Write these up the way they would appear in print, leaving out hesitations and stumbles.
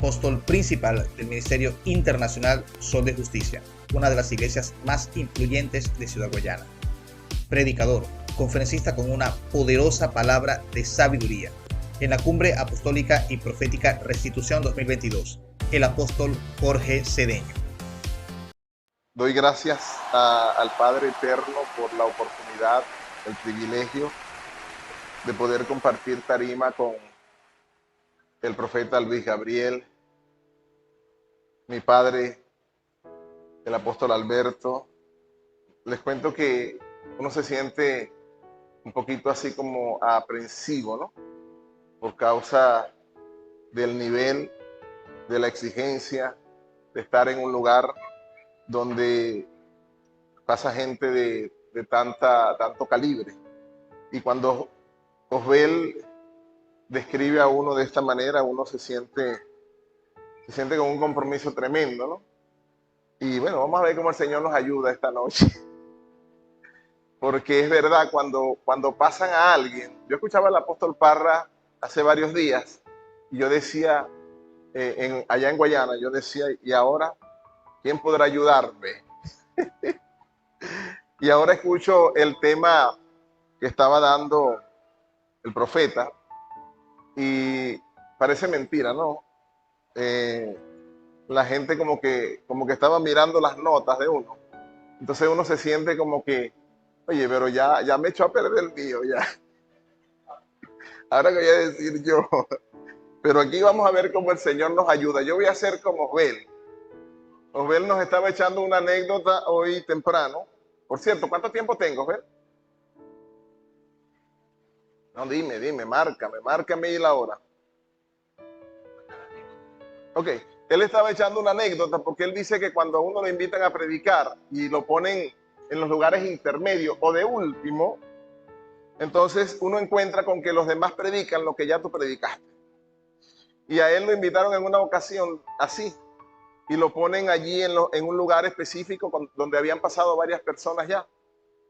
apóstol principal del Ministerio Internacional Sol de Justicia, una de las iglesias más influyentes de Ciudad Guayana. Predicador, conferencista con una poderosa palabra de sabiduría. En la Cumbre Apostólica y Profética Restitución 2022, el apóstol Jorge Cedeño. Doy gracias al Padre Eterno por la oportunidad, el privilegio de poder compartir tarima con el profeta Luis Gabriel, mi padre, el apóstol Alberto. Les cuento que uno se siente un poquito así como aprensivo, ¿no? Por causa del nivel, de la exigencia, de estar en un lugar donde pasa gente de tanto calibre. Y cuando Osbel describe a uno de esta manera, uno se siente con un compromiso tremendo, ¿no? Y bueno, vamos a ver cómo el Señor nos ayuda esta noche. Porque es verdad, cuando pasan a alguien, yo escuchaba al apóstol Parra hace varios días, y yo decía, allá en Guayana, yo decía, ¿y ahora quién podrá ayudarme? Y ahora escucho el tema que estaba dando el profeta, y parece mentira, ¿no? La gente como que estaba mirando las notas de uno. Entonces uno se siente como que, oye, pero ya me echó a perder el mío, ya. Ahora que voy a decir yo. Pero aquí vamos a ver cómo el Señor nos ayuda. Yo voy a hacer como Osbel. Osbel nos estaba echando una anécdota hoy temprano. Por cierto, ¿cuánto tiempo tengo, Osbel? No, dime, márcame y la hora. Ok, él estaba echando una anécdota porque él dice que cuando a uno lo invitan a predicar y lo ponen en los lugares intermedios o de último, entonces uno encuentra con que los demás predican lo que ya tú predicaste. Y a él lo invitaron en una ocasión así, y lo ponen allí en un lugar específico donde habían pasado varias personas ya.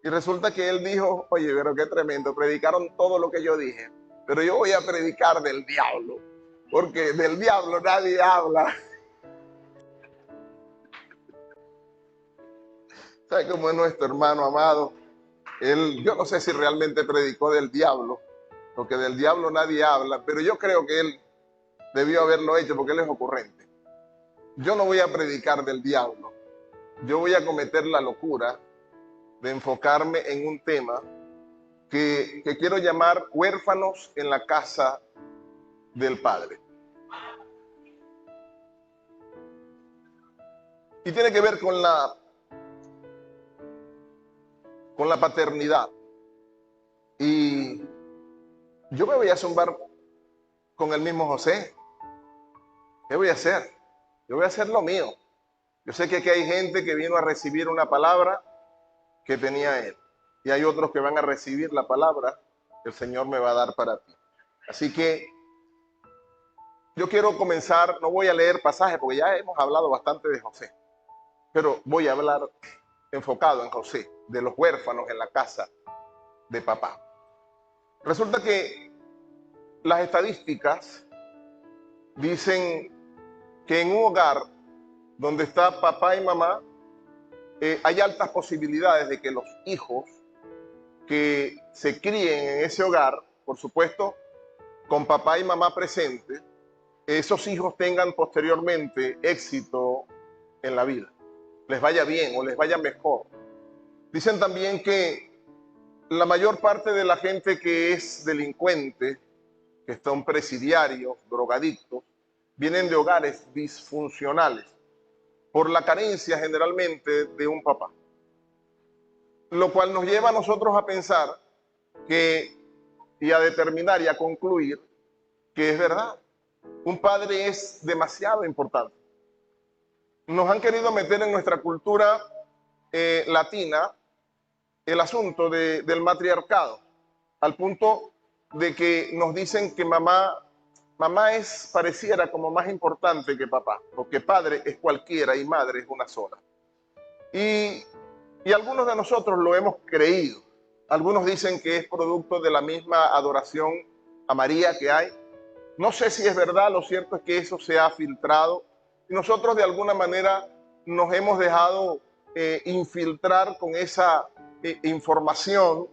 Y resulta que él dijo, oye, pero qué tremendo, predicaron todo lo que yo dije, pero yo voy a predicar del diablo, porque del diablo nadie habla. ¿Sabe cómo es nuestro hermano amado? Yo no sé si realmente predicó del diablo, porque del diablo nadie habla, pero yo creo que él debió haberlo hecho porque él es ocurrente. Yo no voy a predicar del diablo, yo voy a cometer la locura de enfocarme en un tema que quiero llamar huérfanos en la casa del Padre. Y tiene que ver con la paternidad. Y yo me voy a zumbar con el mismo José. ¿Qué voy a hacer? Yo voy a hacer lo mío. Yo sé que aquí hay gente que vino a recibir una palabra que tenía él. Y hay otros que van a recibir la palabra que el Señor me va a dar para ti. Así que yo quiero comenzar, no voy a leer pasajes porque ya hemos hablado bastante de José, pero voy a hablar enfocado en José, de los huérfanos en la casa de papá. Resulta que las estadísticas dicen que en un hogar donde está papá y mamá, hay altas posibilidades de que los hijos que se críen en ese hogar, por supuesto, con papá y mamá presentes, esos hijos tengan posteriormente éxito en la vida, les vaya bien o les vaya mejor. Dicen también que la mayor parte de la gente que es delincuente, que son presidiarios, drogadictos, vienen de hogares disfuncionales, por la carencia generalmente de un papá. Lo cual nos lleva a nosotros a pensar y a determinar y a concluir que es verdad. Un padre es demasiado importante. Nos han querido meter en nuestra cultura latina el asunto del matriarcado, al punto de que nos dicen que mamá pareciera como más importante que papá, porque padre es cualquiera y madre es una sola. Y algunos de nosotros lo hemos creído. Algunos dicen que es producto de la misma adoración a María que hay. No sé si es verdad, lo cierto es que eso se ha filtrado y nosotros de alguna manera nos hemos dejado infiltrar con esa información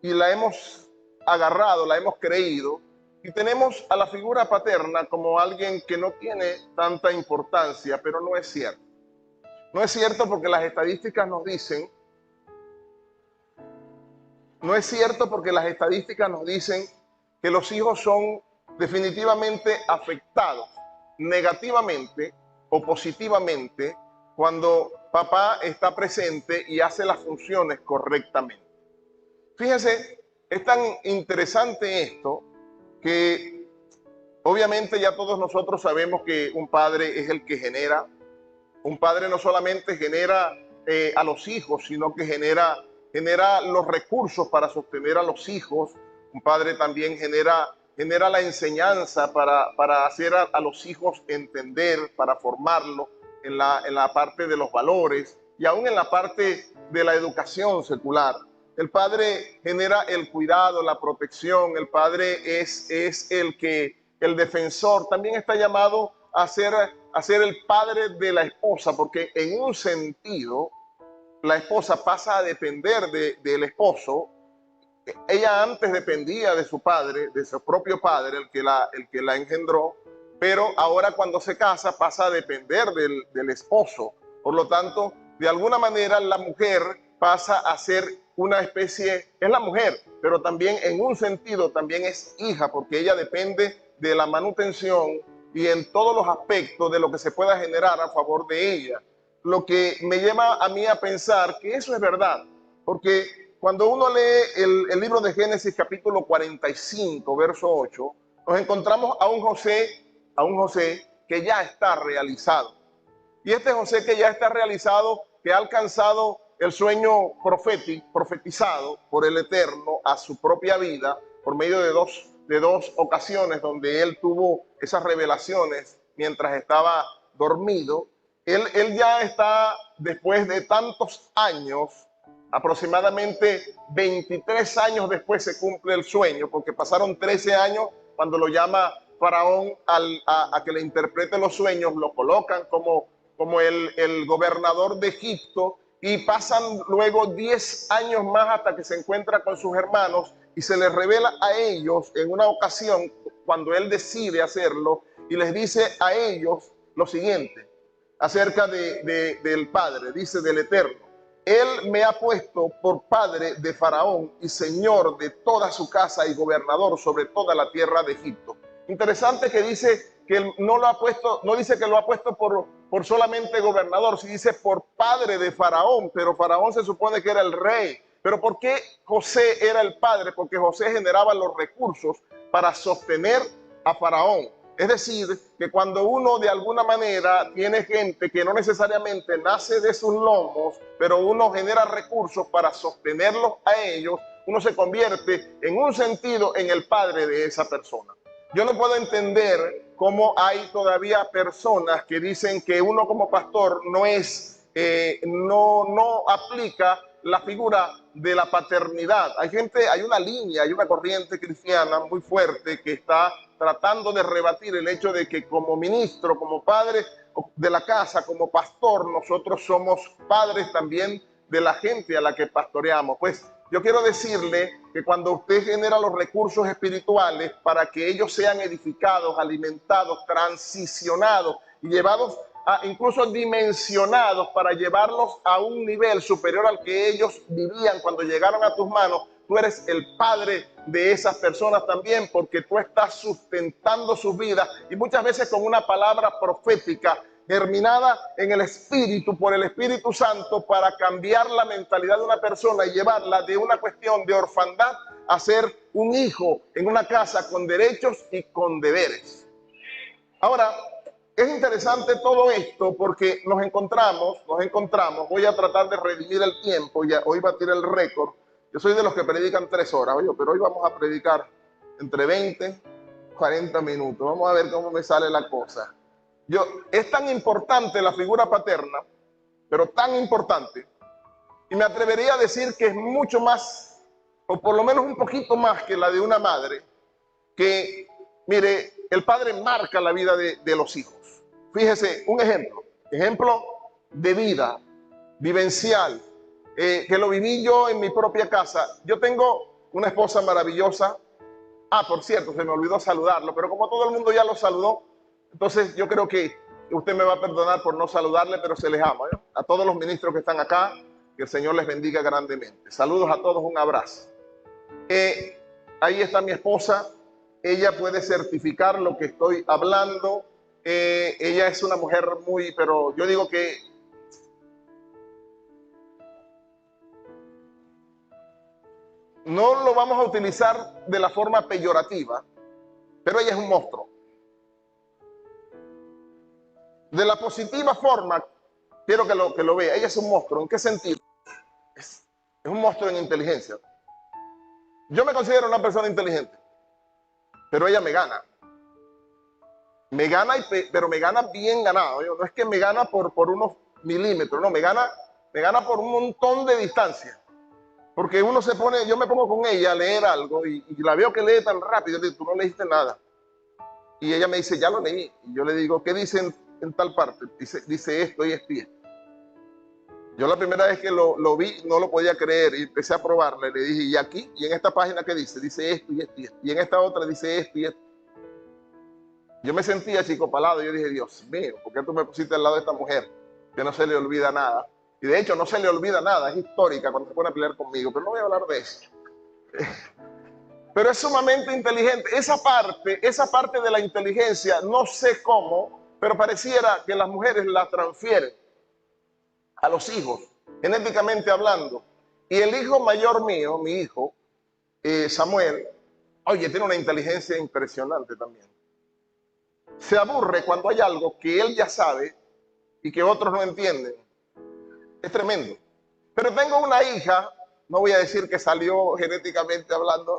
y la hemos agarrado, la hemos creído y tenemos a la figura paterna como alguien que no tiene tanta importancia, pero no es cierto. No es cierto porque las estadísticas nos dicen, no es cierto porque las estadísticas nos dicen que los hijos son definitivamente afectados negativamente o positivamente cuando papá está presente y hace las funciones correctamente. Fíjense, es tan interesante esto que obviamente ya todos nosotros sabemos que un padre es el que genera. Un padre no solamente genera a los hijos, sino que genera los recursos para sostener a los hijos. Un padre también genera la enseñanza para hacer a los hijos entender, para formarlo en la parte de los valores y aún en la parte de la educación secular. El padre genera el cuidado, la protección. El padre es el defensor. También está llamado a ser el padre de la esposa, porque en un sentido la esposa pasa a depender del esposo. Ella antes dependía de su padre, de su propio padre, el que la engendró, pero ahora cuando se casa pasa a depender del esposo. Por lo tanto, de alguna manera la mujer pasa a ser una especie, es la mujer, pero también en un sentido también es hija, porque ella depende de la manutención y en todos los aspectos de lo que se pueda generar a favor de ella. Lo que me lleva a mí a pensar que eso es verdad, porque cuando uno lee el libro de Génesis capítulo 45, verso 8, nos encontramos a un José que ya está realizado. Y este José que ya está realizado, que ha alcanzado el sueño profetizado por el Eterno a su propia vida, por medio de dos ocasiones donde él tuvo esas revelaciones mientras estaba dormido. Él ya está, después de tantos años, aproximadamente 23 años después se cumple el sueño, porque pasaron 13 años cuando lo llama Faraón a que le interprete los sueños, lo colocan como el gobernador de Egipto, y pasan luego 10 años más hasta que se encuentra con sus hermanos y se les revela a ellos en una ocasión cuando él decide hacerlo y les dice a ellos lo siguiente acerca del Padre, dice del Eterno: Él me ha puesto por padre de Faraón y señor de toda su casa y gobernador sobre toda la tierra de Egipto. Interesante que dice que no dice que lo ha puesto por solamente gobernador, sí dice por padre de Faraón, pero Faraón se supone que era el rey. Pero ¿por qué José era el padre? Porque José generaba los recursos para sostener a Faraón. Es decir, que cuando uno de alguna manera tiene gente que no necesariamente nace de sus lomos, pero uno genera recursos para sostenerlos a ellos, uno se convierte en un sentido en el padre de esa persona. Yo no puedo entender cómo hay todavía personas que dicen que uno como pastor no aplica la figura de la paternidad. Hay una línea, hay una corriente cristiana muy fuerte que está tratando de rebatir el hecho de que como ministro, como padre de la casa, como pastor, nosotros somos padres también de la gente a la que pastoreamos. Pues yo quiero decirle que cuando usted genera los recursos espirituales para que ellos sean edificados, alimentados, transicionados y llevados incluso dimensionados para llevarlos a un nivel superior al que ellos vivían cuando llegaron a tus manos, tú eres el padre de esas personas también, porque tú estás sustentando sus vidas y muchas veces con una palabra profética germinada en el Espíritu, por el Espíritu Santo, para cambiar la mentalidad de una persona y llevarla de una cuestión de orfandad a ser un hijo en una casa con derechos y con deberes. Ahora, es interesante todo esto porque nos encontramos, voy a tratar de redimir el tiempo, y hoy batir el récord. Yo soy de los que predican 3 horas, oye, pero hoy vamos a predicar entre 20 y 40 minutos. Vamos a ver cómo me sale la cosa. Es tan importante la figura paterna, pero tan importante, y me atrevería a decir que es mucho más, o por lo menos un poquito más que la de una madre, que, mire, el padre marca la vida de los hijos. Fíjese, un ejemplo de vida, vivencial, que lo viví yo en mi propia casa. Yo tengo una esposa maravillosa. Ah, por cierto, se me olvidó saludarlo, pero como todo el mundo ya lo saludó, entonces yo creo que usted me va a perdonar por no saludarle, pero se les ama, ¿eh? A todos los ministros que están acá, que el Señor les bendiga grandemente. Saludos a todos, un abrazo. Ahí está mi esposa, ella puede certificar lo que estoy hablando. Ella es una mujer muy, pero yo digo que no lo vamos a utilizar de la forma peyorativa, pero ella es un monstruo. De la positiva forma, quiero que lo vea. Ella es un monstruo. ¿En qué sentido? Es un monstruo en inteligencia. Yo me considero una persona inteligente, pero ella me gana. Me gana, pero me gana bien ganado. No es que me gana por unos milímetros, no, me gana por un montón de distancia. Porque uno se pone, yo me pongo con ella a leer algo y la veo que lee tan rápido. Yo le digo, tú no leíste nada. Y ella me dice, ya lo leí. Y yo le digo, ¿qué dice en tal parte? Dice esto y esto y esto. Yo la primera vez que lo vi no lo podía creer y empecé a probarle. Le dije, ¿y aquí? ¿Y en esta página qué dice? Dice esto y esto y esto. Y en esta otra dice esto y esto. Yo me sentía achicopalado. Yo dije, Dios mío, ¿por qué tú me pusiste al lado de esta mujer que no se le olvida nada? Y de hecho no se le olvida nada, es histórica cuando se pone a pelear conmigo, pero no voy a hablar de eso. Pero es sumamente inteligente. Esa parte de la inteligencia, no sé cómo, pero pareciera que las mujeres la transfieren a los hijos, genéticamente hablando. Y el hijo mayor mío, mi hijo, Samuel, oye, tiene una inteligencia impresionante también. Se aburre cuando hay algo que él ya sabe y que otros no entienden. Es tremendo. Pero tengo una hija, no voy a decir que salió genéticamente hablando,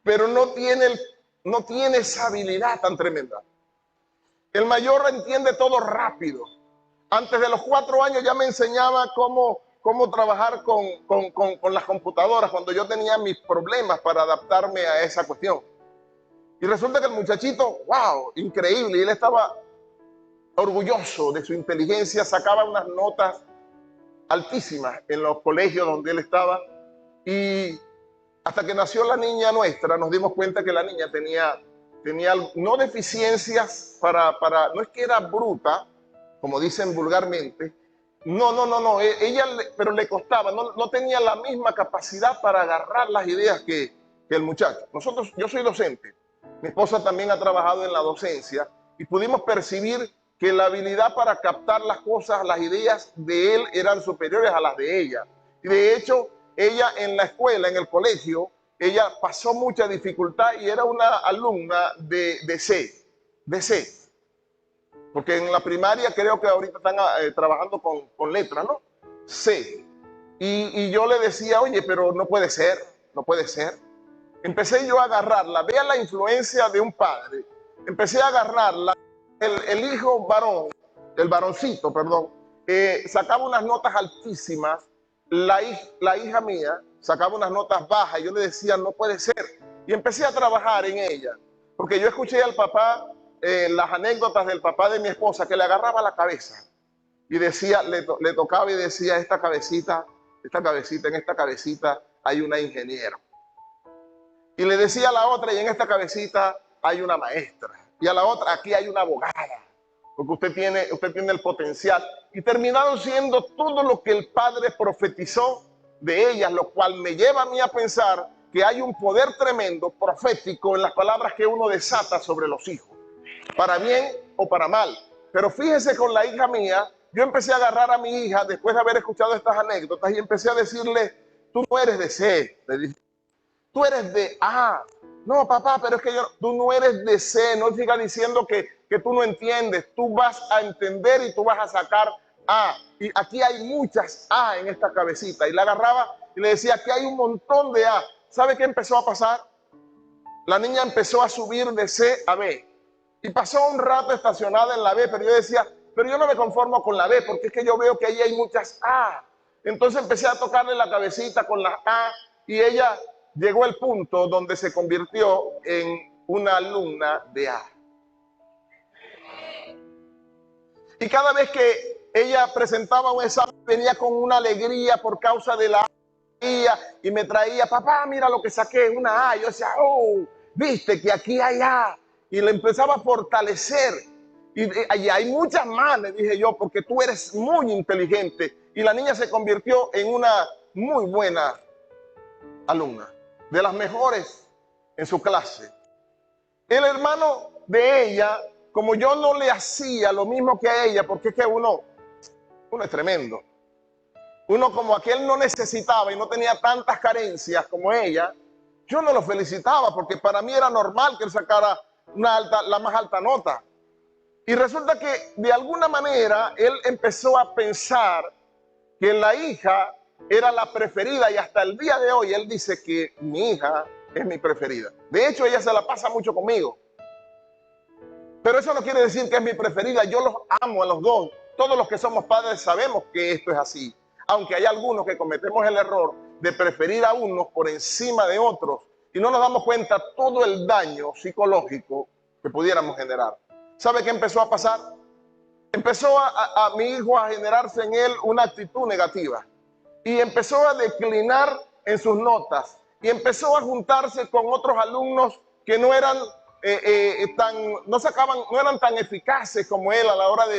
pero no tiene esa habilidad tan tremenda. El mayor entiende todo rápido. Antes de los 4 años ya me enseñaba cómo trabajar con las computadoras cuando yo tenía mis problemas para adaptarme a esa cuestión. Y resulta que el muchachito, wow, increíble, y él estaba orgulloso de su inteligencia, sacaba unas notas altísimas en los colegios donde él estaba, y hasta que nació la niña nuestra nos dimos cuenta que la niña tenía no deficiencias no es que era bruta, como dicen vulgarmente, no, ella pero le costaba, no tenía la misma capacidad para agarrar las ideas que el muchacho. Yo soy docente, mi esposa también ha trabajado en la docencia y pudimos percibir que la habilidad para captar las cosas, las ideas de él eran superiores a las de ella. Y de hecho, ella en la escuela, en el colegio, ella pasó mucha dificultad y era una alumna de C. Porque en la primaria creo que ahorita están trabajando con letras, ¿no? C. Y yo le decía, oye, pero no puede ser. Empecé yo a agarrarla. Vea la influencia de un padre. Empecé a agarrarla. El hijo varón, el varoncito, perdón, sacaba unas notas altísimas. La hija mía sacaba unas notas bajas. Y yo le decía, no puede ser. Y empecé a trabajar en ella. Porque yo escuché al papá, las anécdotas del papá de mi esposa, que le agarraba la cabeza. Y decía, le tocaba y decía, en esta cabecita hay una ingeniera. Y le decía a la otra, y en esta cabecita hay una maestra. Y a la otra, aquí hay una abogada. Porque usted tiene el potencial. Y terminaron siendo todo lo que el padre profetizó de ellas, lo cual me lleva a mí a pensar que hay un poder tremendo, profético, en las palabras que uno desata sobre los hijos. Para bien o para mal. Pero fíjese, con la hija mía, yo empecé a agarrar a mi hija después de haber escuchado estas anécdotas y empecé a decirle, tú no eres de C, le dije, tú eres de A. No, papá, pero es que tú no eres de C, no sigas diciendo que tú no entiendes, tú vas a entender y tú vas a sacar A. Y aquí hay muchas A en esta cabecita. Y la agarraba y le decía, aquí hay un montón de A. ¿Sabe qué empezó a pasar? La niña empezó a subir de C a B. Y pasó un rato estacionada en la B, pero yo decía, pero yo no me conformo con la B, porque es que yo veo que ahí hay muchas A. Entonces empecé a tocarle la cabecita con las A y ella llegó al punto donde se convirtió en una alumna de A. Y cada vez que ella presentaba un examen, venía con una alegría por causa de la A, y me traía, papá, mira lo que saqué, una A. Yo decía, oh, viste que aquí hay A. Y le empezaba a fortalecer. Y hay muchas más, le dije yo, porque tú eres muy inteligente. Y la niña se convirtió en una muy buena alumna, de las mejores en su clase. El hermano de ella, como yo no le hacía lo mismo que a ella, porque es que uno es tremendo. Uno, como aquel no necesitaba y no tenía tantas carencias como ella, yo no lo felicitaba porque para mí era normal que él sacara la más alta nota. Y resulta que de alguna manera él empezó a pensar que la hija era la preferida, y hasta el día de hoy él dice que mi hija es mi preferida. De hecho, ella se la pasa mucho conmigo. Pero eso no quiere decir que es mi preferida. Yo los amo a los dos. Todos los que somos padres sabemos que esto es así. Aunque hay algunos que cometemos el error de preferir a unos por encima de otros y no nos damos cuenta todo el daño psicológico que pudiéramos generar. ¿Sabe qué empezó a pasar? Empezó a mi hijo a generarse en él una actitud negativa. Y empezó a declinar en sus notas. Y empezó a juntarse con otros alumnos que no eran no eran tan eficaces como él a la hora de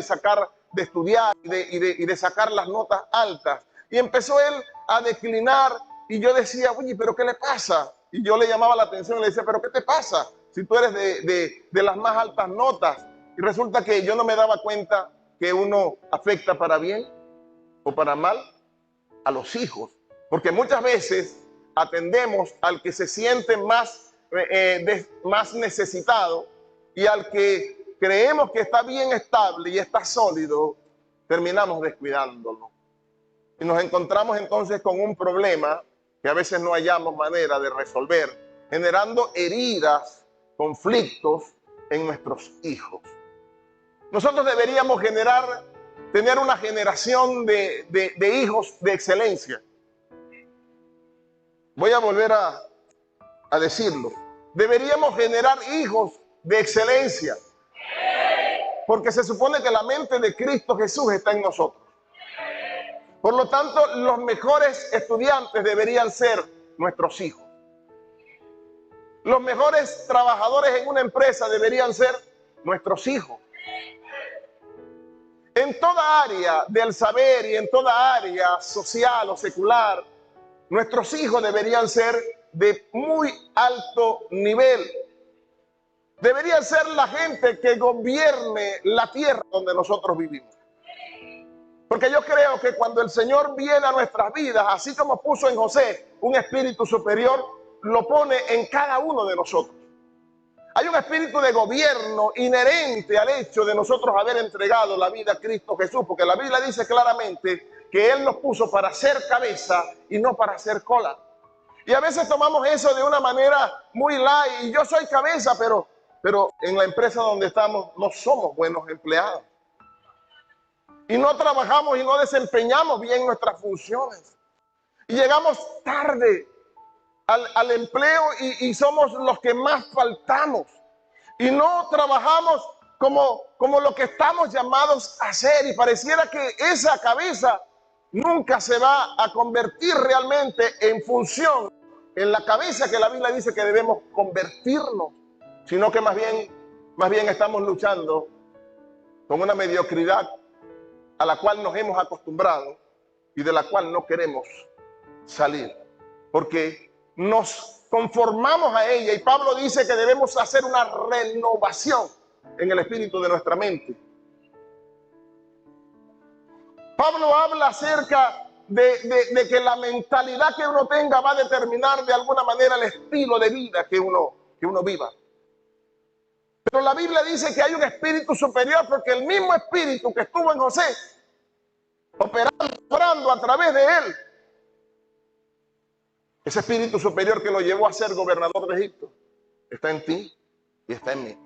estudiar y de sacar las notas altas. Y empezó él a declinar, y yo decía, oye, ¿pero qué le pasa? Y yo le llamaba la atención y le decía, ¿pero qué te pasa? Si tú eres de las más altas notas. Y resulta que yo no me daba cuenta que uno afecta para bien o para mal a los hijos. Porque muchas veces atendemos al que se siente más necesitado, y al que creemos que está bien estable y está sólido, terminamos descuidándolo. Y nos encontramos entonces con un problema que a veces no hallamos manera de resolver, generando heridas, conflictos en nuestros hijos. Nosotros deberíamos tener una generación de hijos de excelencia. Voy a volver a decirlo. Deberíamos generar hijos de excelencia, porque se supone que la mente de Cristo Jesús está en nosotros. Por lo tanto, los mejores estudiantes deberían ser nuestros hijos. Los mejores trabajadores en una empresa deberían ser nuestros hijos. En toda área del saber y en toda área social o secular, nuestros hijos deberían ser de muy alto nivel. Deberían ser la gente que gobierne la tierra donde nosotros vivimos. Porque yo creo que cuando el Señor viene a nuestras vidas, así como puso en José un espíritu superior, lo pone en cada uno de nosotros. Hay un espíritu de gobierno inherente al hecho de nosotros haber entregado la vida a Cristo Jesús, porque la Biblia dice claramente que Él nos puso para ser cabeza y no para ser cola. Y a veces tomamos eso de una manera muy light, y yo soy cabeza, pero en la empresa donde estamos no somos buenos empleados. Y no trabajamos y no desempeñamos bien nuestras funciones. Y llegamos tarde al empleo y somos los que más faltamos. Y no trabajamos como lo que estamos llamados a hacer. Y pareciera que esa cabeza nunca se va a convertir realmente en función, en la cabeza que la Biblia dice que debemos convertirnos. Sino que más bien estamos luchando con una mediocridad a la cual nos hemos acostumbrado y de la cual no queremos salir, porque nos conformamos a ella. Y Pablo dice que debemos hacer una renovación en el espíritu de nuestra mente. Pablo habla acerca de que la mentalidad que uno tenga va a determinar de alguna manera el estilo de vida que uno viva. Pero la Biblia dice que hay un espíritu superior, porque el mismo espíritu que estuvo en José, operando a través de él, ese espíritu superior que lo llevó a ser gobernador de Egipto, está en ti y está en mí.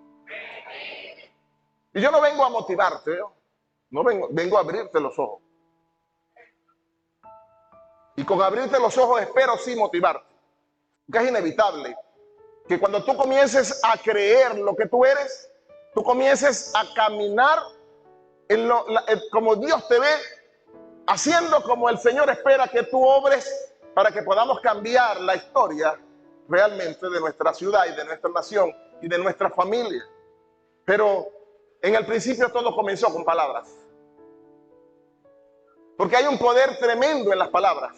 Y yo no vengo a motivarte, no vengo a abrirte los ojos. Y con abrirte los ojos espero sí motivarte, porque es inevitable que cuando tú comiences a creer lo que tú eres, tú comiences a caminar como Dios te ve, haciendo como el Señor espera que tú obres, para que podamos cambiar la historia realmente de nuestra ciudad y de nuestra nación y de nuestra familia. Pero en el principio todo comenzó con palabras, porque hay un poder tremendo en las palabras,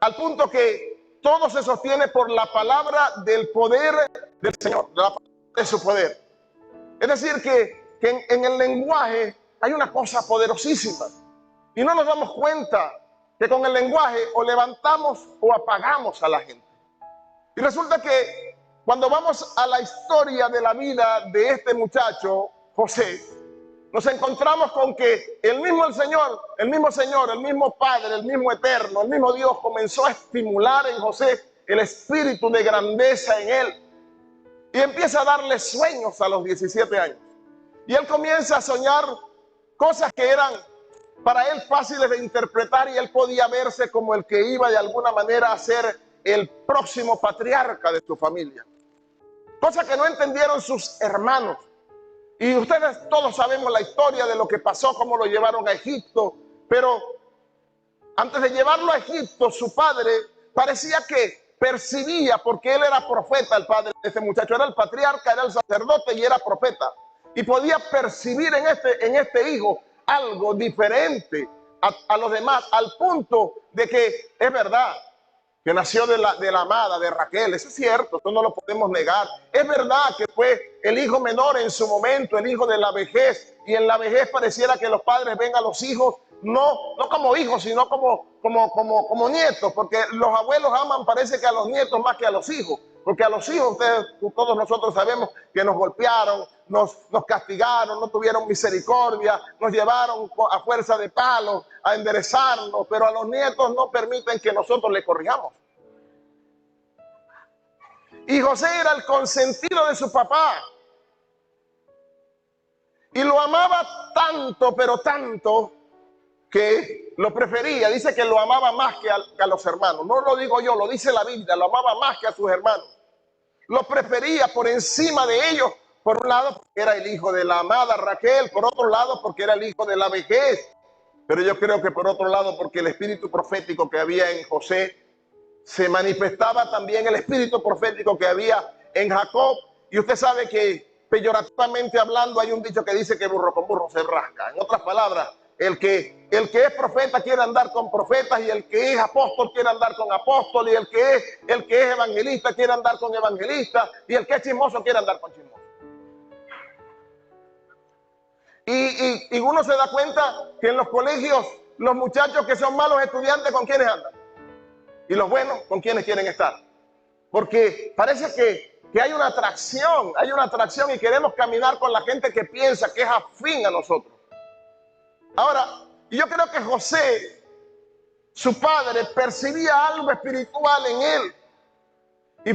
al punto que todo se sostiene por la palabra del poder del Señor, de su poder. Es decir, que en el lenguaje hay una cosa poderosísima y no nos damos cuenta que con el lenguaje o levantamos o apagamos a la gente. Y resulta que cuando vamos a la historia de la vida de este muchacho, José, nos encontramos con que el mismo Señor, el mismo Padre, el mismo Eterno, el mismo Dios comenzó a estimular en José el espíritu de grandeza en él. Y empieza a darle sueños a los 17 años. Y él comienza a soñar cosas que eran para él fáciles de interpretar, y él podía verse como el que iba de alguna manera a ser el próximo patriarca de su familia. Cosa que no entendieron sus hermanos. Y ustedes todos sabemos la historia de lo que pasó, cómo lo llevaron a Egipto. Pero antes de llevarlo a Egipto, su padre parecía que percibía, porque él era profeta, el padre de este muchacho era el patriarca, era el sacerdote y era profeta. Y podía percibir en este hijo algo diferente a los demás, al punto de que es verdad que nació de la amada, de Raquel. Eso es cierto, esto no lo podemos negar. Es verdad que fue el hijo menor en su momento, el hijo de la vejez, y en la vejez pareciera que los padres ven a los hijos no como hijos, sino como nietos, porque los abuelos aman, parece que a los nietos más que a los hijos, porque a los hijos todos nosotros sabemos que nos golpearon, nos castigaron, no tuvieron misericordia, nos llevaron a fuerza de palos a enderezarnos, pero a los nietos no permiten que nosotros le corrijamos. Y José era el consentido de su papá y lo amaba tanto, pero tanto, que lo prefería. Dice que lo amaba más que a los hermanos. No lo digo yo, lo dice la Biblia. Lo amaba más que a sus hermanos. Lo prefería por encima de ellos. Por un lado, porque era el hijo de la amada Raquel. Por otro lado, porque era el hijo de la vejez. Pero yo creo que por otro lado, porque el espíritu profético que había en José se manifestaba también el espíritu profético que había en Jacob. Y usted sabe que, peyorativamente hablando, hay un dicho que dice que burro con burro se rasca. En otras palabras, el que es profeta quiere andar con profetas, y el que es apóstol quiere andar con apóstoles, y el que es evangelista quiere andar con evangelistas, y el que es chismoso quiere andar con chismoso. Y uno se da cuenta que en los colegios los muchachos que son malos estudiantes, ¿con quiénes andan? Y los buenos, ¿con quiénes quieren estar? Porque parece que hay una atracción y queremos caminar con la gente que piensa que es afín a nosotros. Ahora, yo creo que José, su padre, percibía algo espiritual en él. Y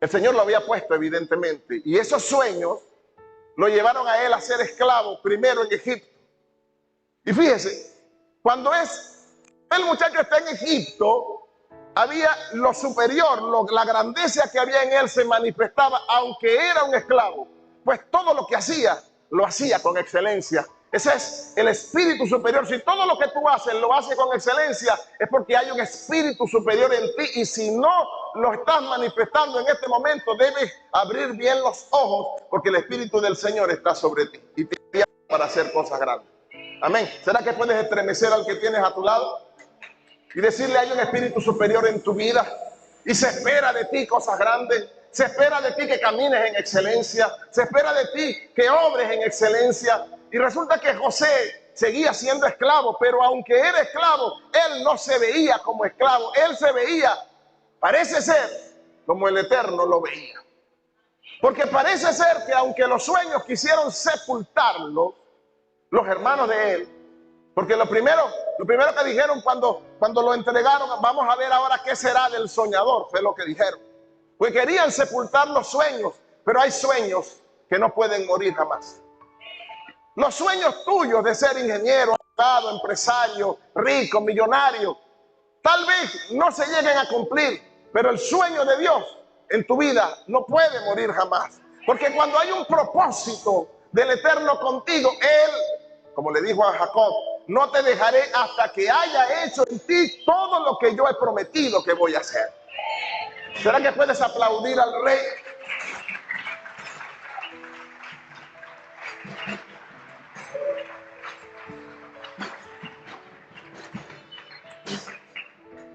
el Señor lo había puesto, evidentemente. Y esos sueños lo llevaron a él a ser esclavo, primero en Egipto. Y fíjese, cuando el muchacho está en Egipto, había lo superior, la grandeza que había en él se manifestaba, aunque era un esclavo. Pues todo lo que hacía, lo hacía con excelencia. Ese es el espíritu superior. Si todo lo que tú haces lo haces con excelencia, es porque hay un espíritu superior en ti. Y si no lo estás manifestando en este momento, debes abrir bien los ojos, porque el espíritu del Señor está sobre ti y te envía para hacer cosas grandes. Amén. ¿Será que puedes estremecer al que tienes a tu lado y decirle: hay un espíritu superior en tu vida y se espera de ti cosas grandes? Se espera de ti que camines en excelencia, se espera de ti que obres en excelencia. Y resulta que José seguía siendo esclavo, pero aunque era esclavo, él no se veía como esclavo. Él se veía, parece ser, como el Eterno lo veía. Porque parece ser que aunque los sueños quisieron sepultarlo, los hermanos de él, porque lo primero que dijeron cuando lo entregaron: vamos a ver ahora qué será del soñador, fue lo que dijeron. Pues querían sepultar los sueños, pero hay sueños que no pueden morir jamás. Los sueños tuyos de ser ingeniero, abogado, empresario, rico, millonario, tal vez no se lleguen a cumplir, pero el sueño de Dios en tu vida no puede morir jamás. Porque cuando hay un propósito del Eterno contigo, Él, como le dijo a Jacob, no te dejaré hasta que haya hecho en ti todo lo que yo he prometido que voy a hacer. ¿Será que puedes aplaudir al Rey?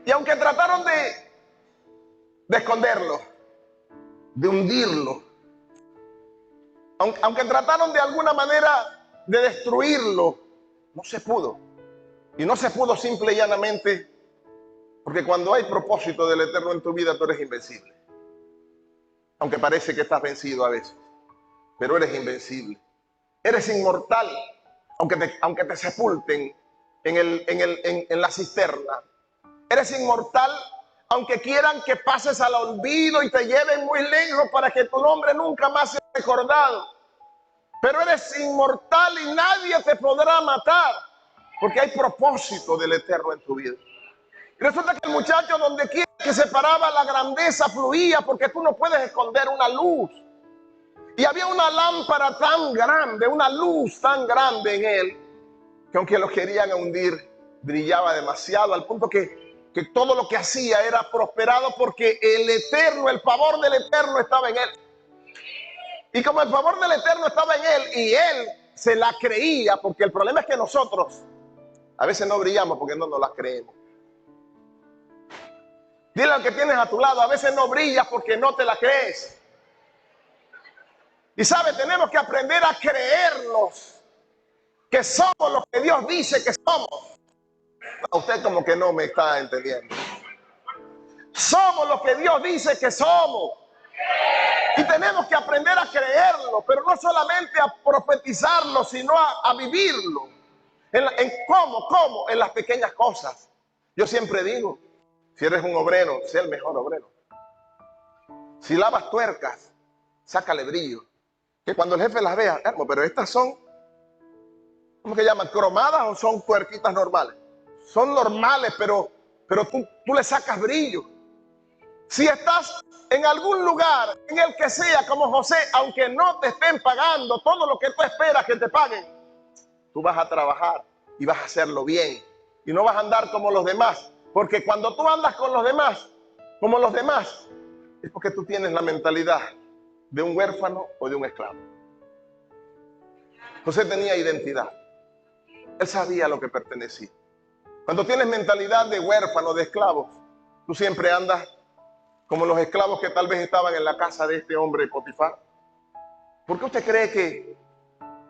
Y aunque trataron de esconderlo, de hundirlo, aunque trataron de alguna manera de destruirlo, no se pudo. Y no se pudo simple y llanamente porque cuando hay propósito del Eterno en tu vida, tú eres invencible. Aunque parece que estás vencido a veces, pero eres invencible. Eres inmortal, aunque te sepulten en la cisterna. Eres inmortal, aunque quieran que pases al olvido y te lleven muy lejos para que tu nombre nunca más sea recordado. Pero eres inmortal y nadie te podrá matar, porque hay propósito del Eterno en tu vida. Y resulta que el muchacho, donde quiera que se paraba, la grandeza fluía, porque tú no puedes esconder una luz. Y había una lámpara tan grande, una luz tan grande en él, que aunque lo querían hundir, brillaba demasiado, al punto que todo lo que hacía era prosperado, porque el Eterno, el favor del Eterno estaba en él. Y como el favor del Eterno estaba en él y él se la creía, porque el problema es que nosotros a veces no brillamos porque no nos la creemos. Dile al que tienes a tu lado, a veces no brillas porque no te la crees. Y sabe, tenemos que aprender a creernos que somos lo que Dios dice que somos. No, usted como que no me está entendiendo. Somos lo que Dios dice que somos. Y tenemos que aprender a creerlo, pero no solamente a profetizarlo, sino a vivirlo. ¿Cómo? En las pequeñas cosas. Yo siempre digo, si eres un obrero, sé el mejor obrero. Si lavas tuercas, sácale brillo. Que cuando el jefe las vea, pero estas son, ¿cómo que llaman? ¿Cromadas o son tuerquitas normales? Son normales, pero tú le sacas brillo. Si estás en algún lugar en el que sea como José, aunque no te estén pagando todo lo que tú esperas que te paguen, tú vas a trabajar y vas a hacerlo bien. Y no vas a andar como los demás. Porque cuando tú andas con los demás, como los demás, es porque tú tienes la mentalidad de un huérfano o de un esclavo. José tenía identidad. Él sabía a lo que pertenecía. Cuando tienes mentalidad de huérfano, de esclavo, tú siempre andas como los esclavos que tal vez estaban en la casa de este hombre Potifar. ¿Por qué usted cree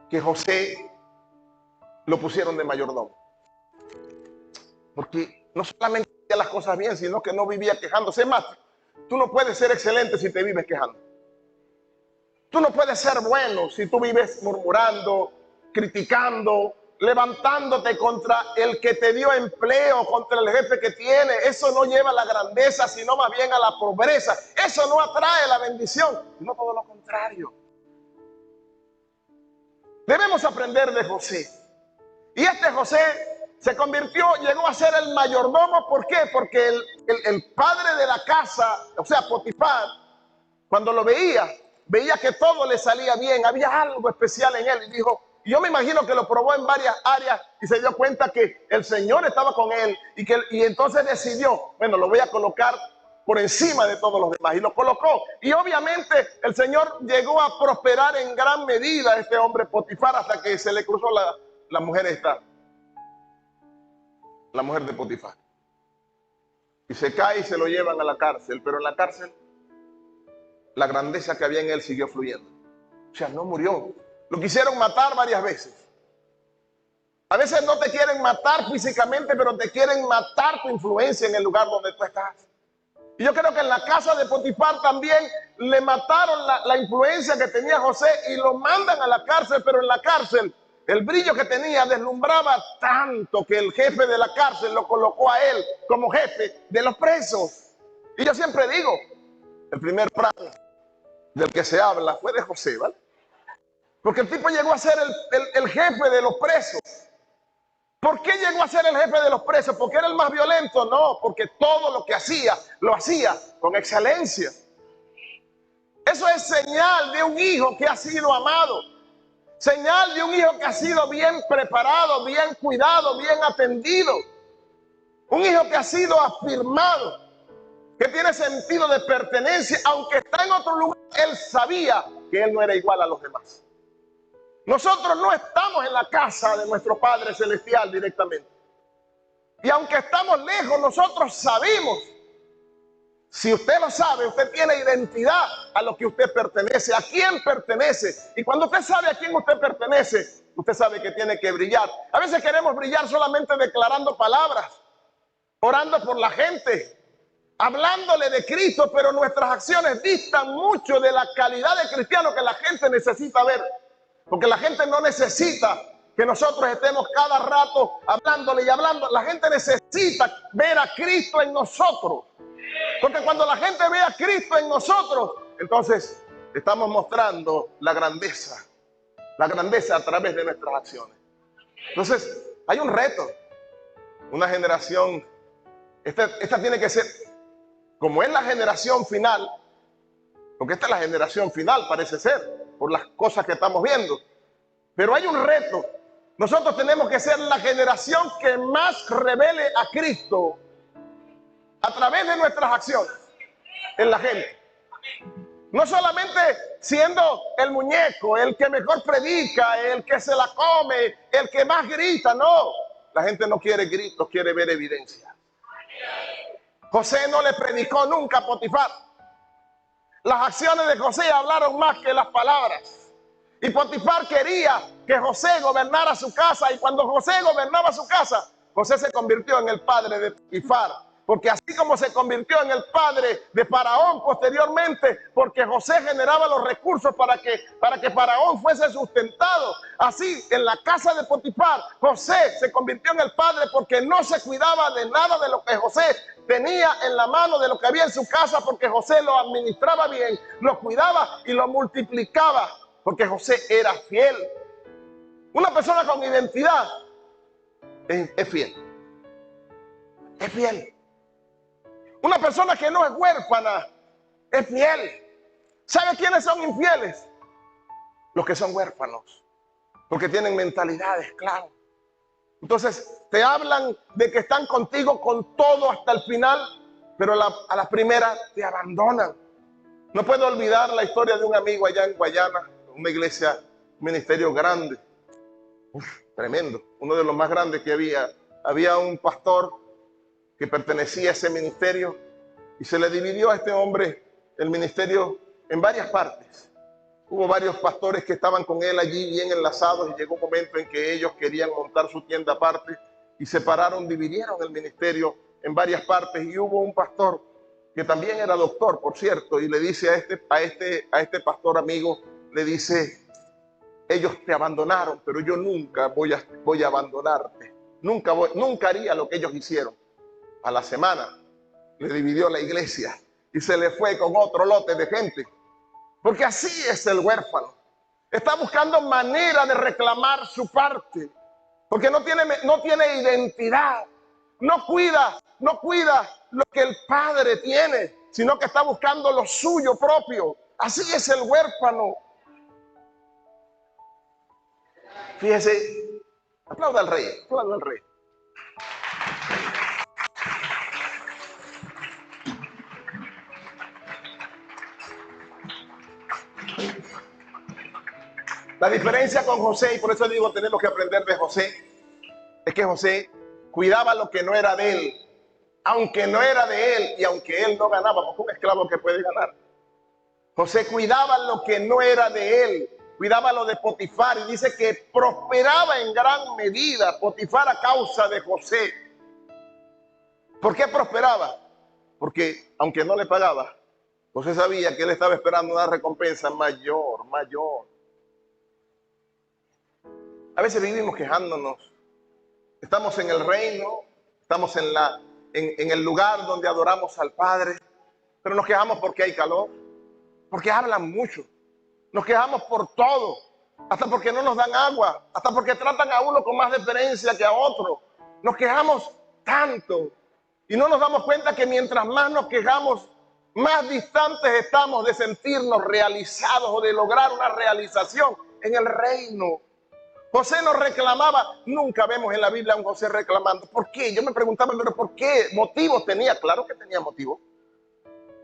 que José lo pusieron de mayordomo? Porque no solamente hacía las cosas bien, sino que no vivía quejándose. Más, tú no puedes ser excelente si te vives quejando. Tú no puedes ser bueno si tú vives murmurando, criticando, levantándote contra el que te dio empleo, contra el jefe que tiene. Eso no lleva a la grandeza, sino más bien a la pobreza. Eso no atrae la bendición, sino todo lo contrario. Debemos aprender de José. Y este José se convirtió, llegó a ser el mayordomo. ¿Por qué? Porque el padre de la casa, o sea, Potifar, cuando lo veía que todo le salía bien, había algo especial en él, y dijo, yo me imagino que lo probó en varias áreas y se dio cuenta que el Señor estaba con él, y entonces decidió, bueno, lo voy a colocar por encima de todos los demás, y lo colocó. Y obviamente el Señor llegó a prosperar en gran medida a este hombre Potifar, hasta que se le cruzó la mujer esta, la mujer de Potifar, y se cae y se lo llevan a la cárcel. Pero en la cárcel la grandeza que había en él siguió fluyendo. O sea, no murió. Lo quisieron matar varias veces. A veces no te quieren matar físicamente, pero te quieren matar tu influencia en el lugar donde tú estás. Y yo creo que en la casa de Potifar también le mataron la influencia que tenía José y lo mandan a la cárcel. Pero en la cárcel el brillo que tenía deslumbraba tanto que el jefe de la cárcel lo colocó a él como jefe de los presos. Y yo siempre digo, el primer plan del que se habla fue de José, ¿vale? Porque el tipo llegó a ser el jefe de los presos. ¿Por qué llegó a ser el jefe de los presos? ¿Porque era el más violento? No, porque todo lo que hacía, lo hacía con excelencia. Eso es señal de un hijo que ha sido amado. Señal de un hijo que ha sido bien preparado, bien cuidado, bien atendido. Un hijo que ha sido afirmado, que tiene sentido de pertenencia, aunque está en otro lugar, él sabía que él no era igual a los demás. Nosotros no estamos en la casa de nuestro Padre Celestial directamente. Y aunque estamos lejos, nosotros sabemos. Si usted lo sabe, usted tiene identidad a lo que usted pertenece, a quién pertenece. Y cuando usted sabe a quién usted pertenece, usted sabe que tiene que brillar. A veces queremos brillar solamente declarando palabras, orando por la gente, hablándole de Cristo, pero nuestras acciones distan mucho de la calidad de cristiano que la gente necesita ver. Porque la gente no necesita que nosotros estemos cada rato hablándole y hablando. La gente necesita ver a Cristo en nosotros. Porque cuando la gente ve a Cristo en nosotros, entonces estamos mostrando la grandeza a través de nuestras acciones. Entonces, hay un reto, una generación, esta tiene que ser, como es la generación final, porque esta es la generación final, parece ser, por las cosas que estamos viendo, pero hay un reto. Nosotros tenemos que ser la generación que más revele a Cristo a través de nuestras acciones en la gente. No solamente siendo el muñeco, el que mejor predica, el que se la come, el que más grita, no. La gente no quiere gritos, quiere ver evidencia. José no le predicó nunca a Potifar. Las acciones de José hablaron más que las palabras. Y Potifar quería que José gobernara su casa, y cuando José gobernaba su casa, José se convirtió en el padre de Potifar. Porque así como se convirtió en el padre de Faraón posteriormente, porque José generaba los recursos para que Faraón fuese sustentado, así en la casa de Potifar, José se convirtió en el padre porque no se cuidaba de nada de lo que José tenía en la mano, de lo que había en su casa, porque José lo administraba bien, lo cuidaba y lo multiplicaba, porque José era fiel. Una persona con identidad es fiel. Es fiel. Una persona que no es huérfana es fiel. ¿Sabe quiénes son infieles? Los que son huérfanos, porque tienen mentalidad de esclavo. Entonces te hablan de que están contigo con todo hasta el final, pero a la primera te abandonan. No puedo olvidar la historia de un amigo allá en Guayana, una iglesia, un ministerio grande, tremendo, uno de los más grandes que había. Había un pastor que pertenecía a ese ministerio y se le dividió a este hombre el ministerio en varias partes. Hubo varios pastores que estaban con él allí bien enlazados y llegó un momento en que ellos querían montar su tienda aparte y separaron, dividieron el ministerio en varias partes, y hubo un pastor que también era doctor, por cierto, y le dice a este pastor amigo, le dice: ellos te abandonaron, pero yo nunca voy a abandonarte. Nunca haría lo que ellos hicieron. A la semana le dividió la iglesia y se le fue con otro lote de gente. Porque así es el huérfano. Está buscando manera de reclamar su parte. Porque no tiene identidad. No cuida lo que el padre tiene, sino que está buscando lo suyo propio. Así es el huérfano. Fíjese, aplauda al rey, aplauda al rey. La diferencia con José, y por eso digo tenemos que aprender de José, es que José cuidaba lo que no era de él, aunque no era de él y aunque él no ganaba, porque un esclavo que puede ganar. José cuidaba lo que no era de él, cuidaba lo de Potifar, y dice que prosperaba en gran medida Potifar a causa de José. ¿Por qué prosperaba? Porque aunque no le pagaba, José sabía que él estaba esperando una recompensa mayor. A veces vivimos quejándonos. Estamos en el reino, estamos en el lugar donde adoramos al Padre, pero nos quejamos porque hay calor, porque hablan mucho. Nos quejamos por todo, hasta porque no nos dan agua, hasta porque tratan a uno con más deferencia que a otro. Nos quejamos tanto y no nos damos cuenta que mientras más nos quejamos, más distantes estamos de sentirnos realizados o de lograr una realización en el reino. José no reclamaba, nunca vemos en la Biblia a un José reclamando. ¿Por qué? Yo me preguntaba, pero ¿por qué? ¿Motivos tenía? Claro que tenía motivos.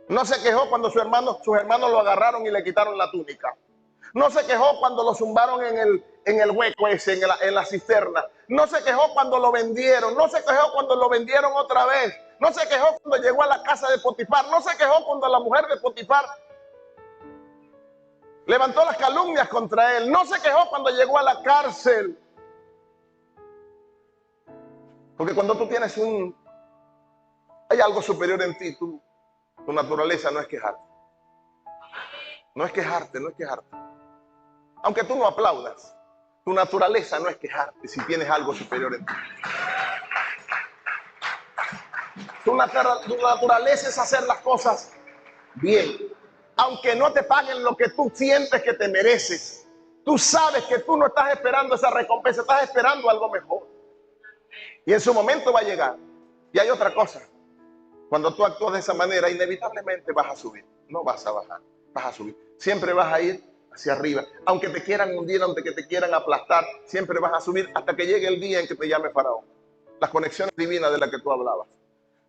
No se quejó cuando sus hermanos lo agarraron y le quitaron la túnica. No se quejó cuando lo zumbaron en el hueco ese, en la cisterna. No se quejó cuando lo vendieron. No se quejó cuando lo vendieron otra vez. No se quejó cuando llegó a la casa de Potifar. No se quejó cuando la mujer de Potifar levantó las calumnias contra él. No se quejó cuando llegó a la cárcel. Porque cuando tú tienes hay algo superior en ti, tu naturaleza no es quejarte. No es quejarte, no es quejarte. Aunque tú no aplaudas, tu naturaleza no es quejarte si tienes algo superior en ti. Tu naturaleza es hacer las cosas bien. Aunque no te paguen lo que tú sientes que te mereces. Tú sabes que tú no estás esperando esa recompensa, estás esperando algo mejor. Y en su momento va a llegar. Y hay otra cosa. Cuando tú actúas de esa manera, inevitablemente vas a subir. No vas a bajar, vas a subir. Siempre vas a ir hacia arriba. Aunque te quieran hundir, aunque te quieran aplastar, siempre vas a subir hasta que llegue el día en que te llame Faraón. Las conexiones divinas de las que tú hablabas.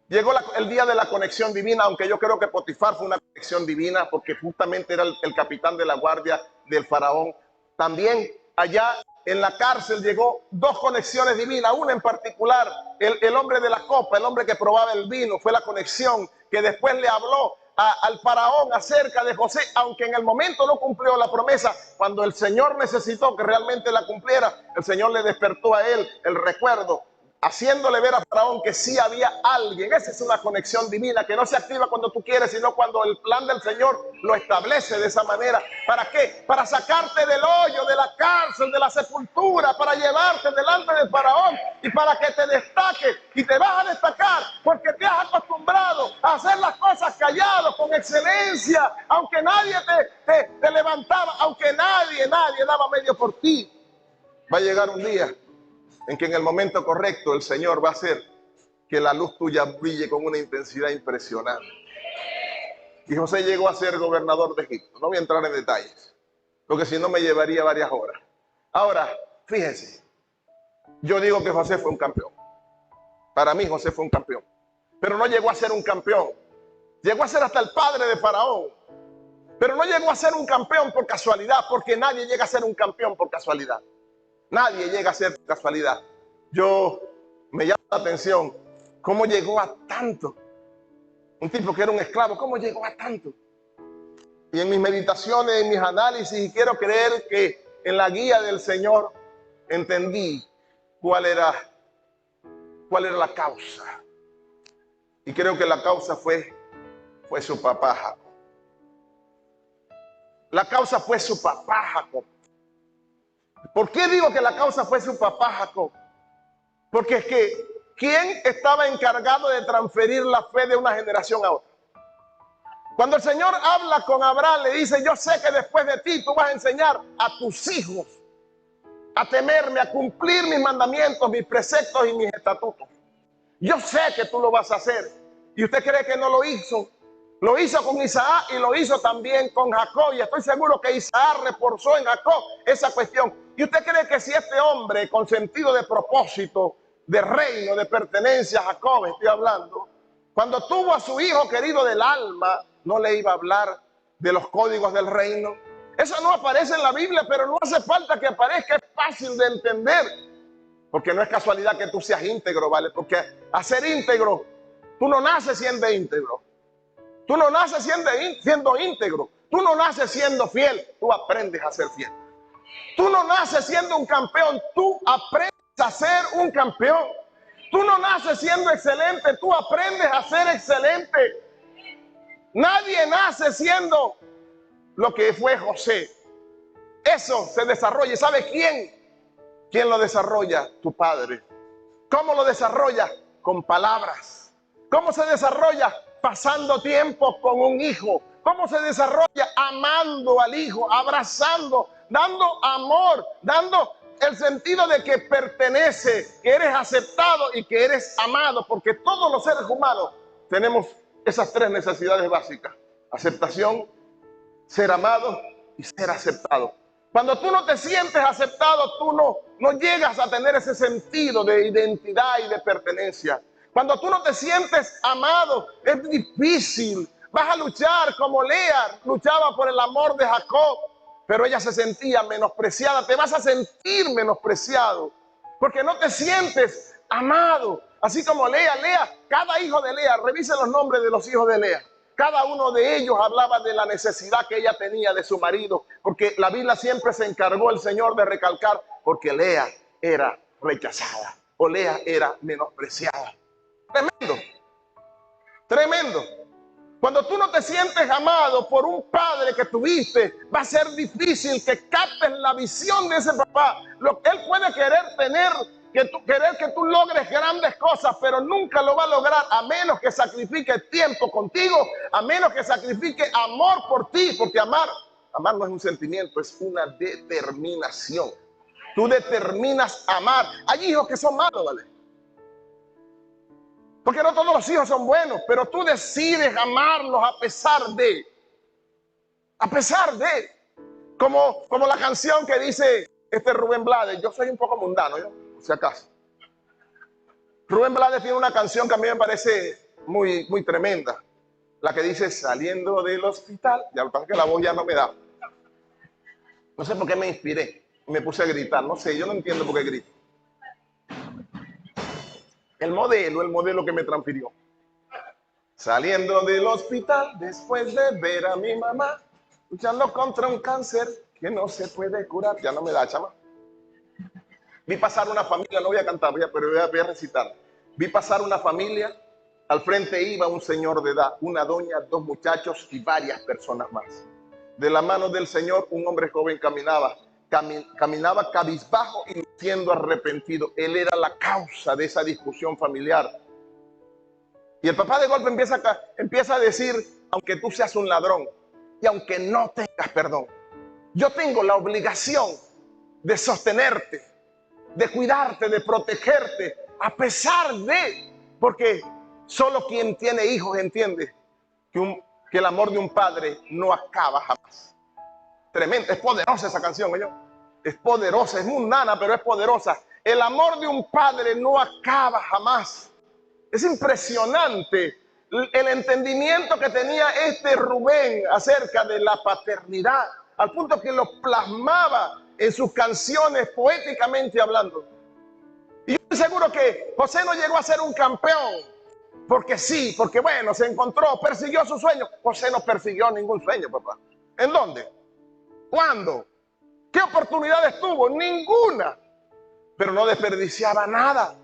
Llegó el día de la conexión divina, aunque yo creo que Potifar fue una conexión divina porque justamente era el capitán de la guardia del Faraón. También allá en la cárcel llegó dos conexiones divinas, una en particular, el hombre de la copa, el hombre que probaba el vino, fue la conexión que después le habló al Faraón acerca de José, aunque en el momento no cumplió la promesa. Cuando el Señor necesitó que realmente la cumpliera, el Señor le despertó a él el recuerdo, haciéndole ver a Faraón que sí había alguien. Esa es una conexión divina que no se activa cuando tú quieres, sino cuando el plan del Señor lo establece de esa manera. ¿Para qué? Para sacarte del hoyo, de la cárcel, de la sepultura, para llevarte delante del Faraón y para que te destaque. Y te vas a destacar porque te has acostumbrado a hacer las cosas callado, con excelencia, aunque nadie te levantaba, aunque nadie daba medio por ti. Va a llegar un día en que en el momento correcto el Señor va a hacer que la luz tuya brille con una intensidad impresionante. Y José llegó a ser gobernador de Egipto. No voy a entrar en detalles, porque si no me llevaría varias horas. Ahora, fíjense, yo digo que José fue un campeón. Para mí José fue un campeón. Pero no llegó a ser un campeón. Llegó a ser hasta el padre de Faraón. Pero no llegó a ser un campeón por casualidad, porque nadie llega a ser un campeón por casualidad. Nadie llega a ser casualidad. Me llama la atención cómo llegó a tanto. Un tipo que era un esclavo, ¿cómo llegó a tanto? Y en mis meditaciones, en mis análisis, y quiero creer que en la guía del Señor entendí cuál era la causa. Y creo que la causa fue su papá Jacob. La causa fue su papá Jacob. ¿Por qué digo que la causa fue su papá Jacob? Porque es que ¿quién estaba encargado de transferir la fe de una generación a otra? Cuando el Señor habla con Abraham, le dice: yo sé que después de ti tú vas a enseñar a tus hijos a temerme, a cumplir mis mandamientos, mis preceptos y mis estatutos. Yo sé que tú lo vas a hacer. ¿Y usted cree que no lo hizo? Lo hizo con Isaac y lo hizo también con Jacob. Y estoy seguro que Isaac reforzó en Jacob esa cuestión. ¿Y usted cree que si este hombre con sentido de propósito, de reino, de pertenencia a Jacob, estoy hablando, cuando tuvo a su hijo querido del alma, no le iba a hablar de los códigos del reino? Eso no aparece en la Biblia, pero no hace falta que aparezca, es fácil de entender. Porque no es casualidad que tú seas íntegro, ¿vale? Porque a ser íntegro, tú no naces siendo íntegro. Tú no naces siendo íntegro. Tú no naces siendo fiel. Tú aprendes a ser fiel. Tú no naces siendo un campeón. Tú aprendes a ser un campeón. Tú no naces siendo excelente. Tú aprendes a ser excelente. Nadie nace siendo lo que fue José. Eso se desarrolla. ¿Y sabe quién? ¿Quién lo desarrolla? Tu padre. ¿Cómo lo desarrolla? Con palabras. ¿Cómo se desarrolla? Pasando tiempo con un hijo. ¿Cómo se desarrolla? Amando al hijo, abrazando, dando amor, dando el sentido de que pertenece, que eres aceptado y que eres amado, porque todos los seres humanos tenemos esas tres necesidades básicas: aceptación, ser amado y ser aceptado. Cuando tú no te sientes aceptado, tú no llegas a tener ese sentido de identidad y de pertenencia. Cuando tú no te sientes amado, es difícil. Vas a luchar como Lea luchaba por el amor de Jacob, pero ella se sentía menospreciada. Te vas a sentir menospreciado porque no te sientes amado. Así como Lea, cada hijo de Lea, revise los nombres de los hijos de Lea. Cada uno de ellos hablaba de la necesidad que ella tenía de su marido, porque la Biblia siempre se encargó el Señor de recalcar, porque Lea era rechazada o Lea era menospreciada. Tremendo, tremendo. Cuando tú no te sientes amado por un padre que tuviste, va a ser difícil que captes la visión de ese papá. Lo que él puede querer tener, querer que tú logres grandes cosas, pero nunca lo va a lograr a menos que sacrifique tiempo contigo, a menos que sacrifique amor por ti, porque amar no es un sentimiento, es una determinación. Tú determinas amar. Hay hijos que son malos, ¿vale? Porque no todos los hijos son buenos, pero tú decides amarlos a pesar de. Como la canción que dice Rubén Blades. Yo soy un poco mundano, ¿yo? Si acaso. Rubén Blades tiene una canción que a mí me parece muy, muy tremenda. La que dice, saliendo del hospital. Ya lo que pasa es que la voz ya no me da. No sé por qué me inspiré. Me puse a gritar. No sé, yo no entiendo por qué grito. El modelo que me transfirió. Saliendo del hospital después de ver a mi mamá luchando contra un cáncer que no se puede curar. Ya no me da, chama. Vi pasar una familia, no voy a cantar, pero voy a recitar. Vi pasar una familia, al frente iba un señor de edad, una doña, dos muchachos y varias personas más. De la mano del Señor, un hombre joven caminaba cabizbajo y siendo arrepentido. Él era la causa de esa discusión familiar. Y el papá de golpe empieza a decir, aunque tú seas un ladrón y aunque no tengas perdón, yo tengo la obligación de sostenerte, de cuidarte, de protegerte, a pesar de, porque solo quien tiene hijos entiende que el amor de un padre no acaba jamás. Tremenda, es poderosa esa canción, ¿no? Es poderosa, es mundana, pero es poderosa. El amor de un padre no acaba jamás. Es impresionante el entendimiento que tenía Rubén acerca de la paternidad, al punto que lo plasmaba en sus canciones poéticamente hablando. Y yo estoy seguro que José no llegó a ser un campeón, porque sí, porque bueno, se encontró, persiguió su sueño. José no persiguió ningún sueño, papá. ¿En dónde? ¿Cuándo? ¿Qué oportunidades tuvo? Ninguna. Pero no desperdiciaba nada.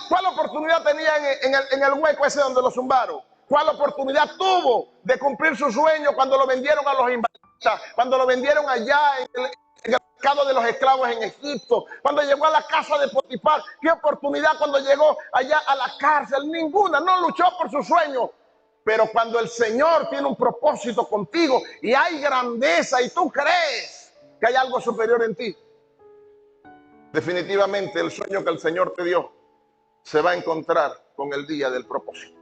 ¿Cuál oportunidad tenía en el hueco ese donde lo zumbaron? ¿Cuál oportunidad tuvo de cumplir su sueño cuando lo vendieron a los invasores? Cuando lo vendieron allá en el mercado de los esclavos en Egipto, cuando llegó a la casa de Potifar. ¿Qué oportunidad cuando llegó allá a la cárcel? Ninguna. No luchó por su sueño. Pero cuando el Señor tiene un propósito contigo y hay grandeza y tú crees que hay algo superior en ti, definitivamente el sueño que el Señor te dio se va a encontrar con el día del propósito.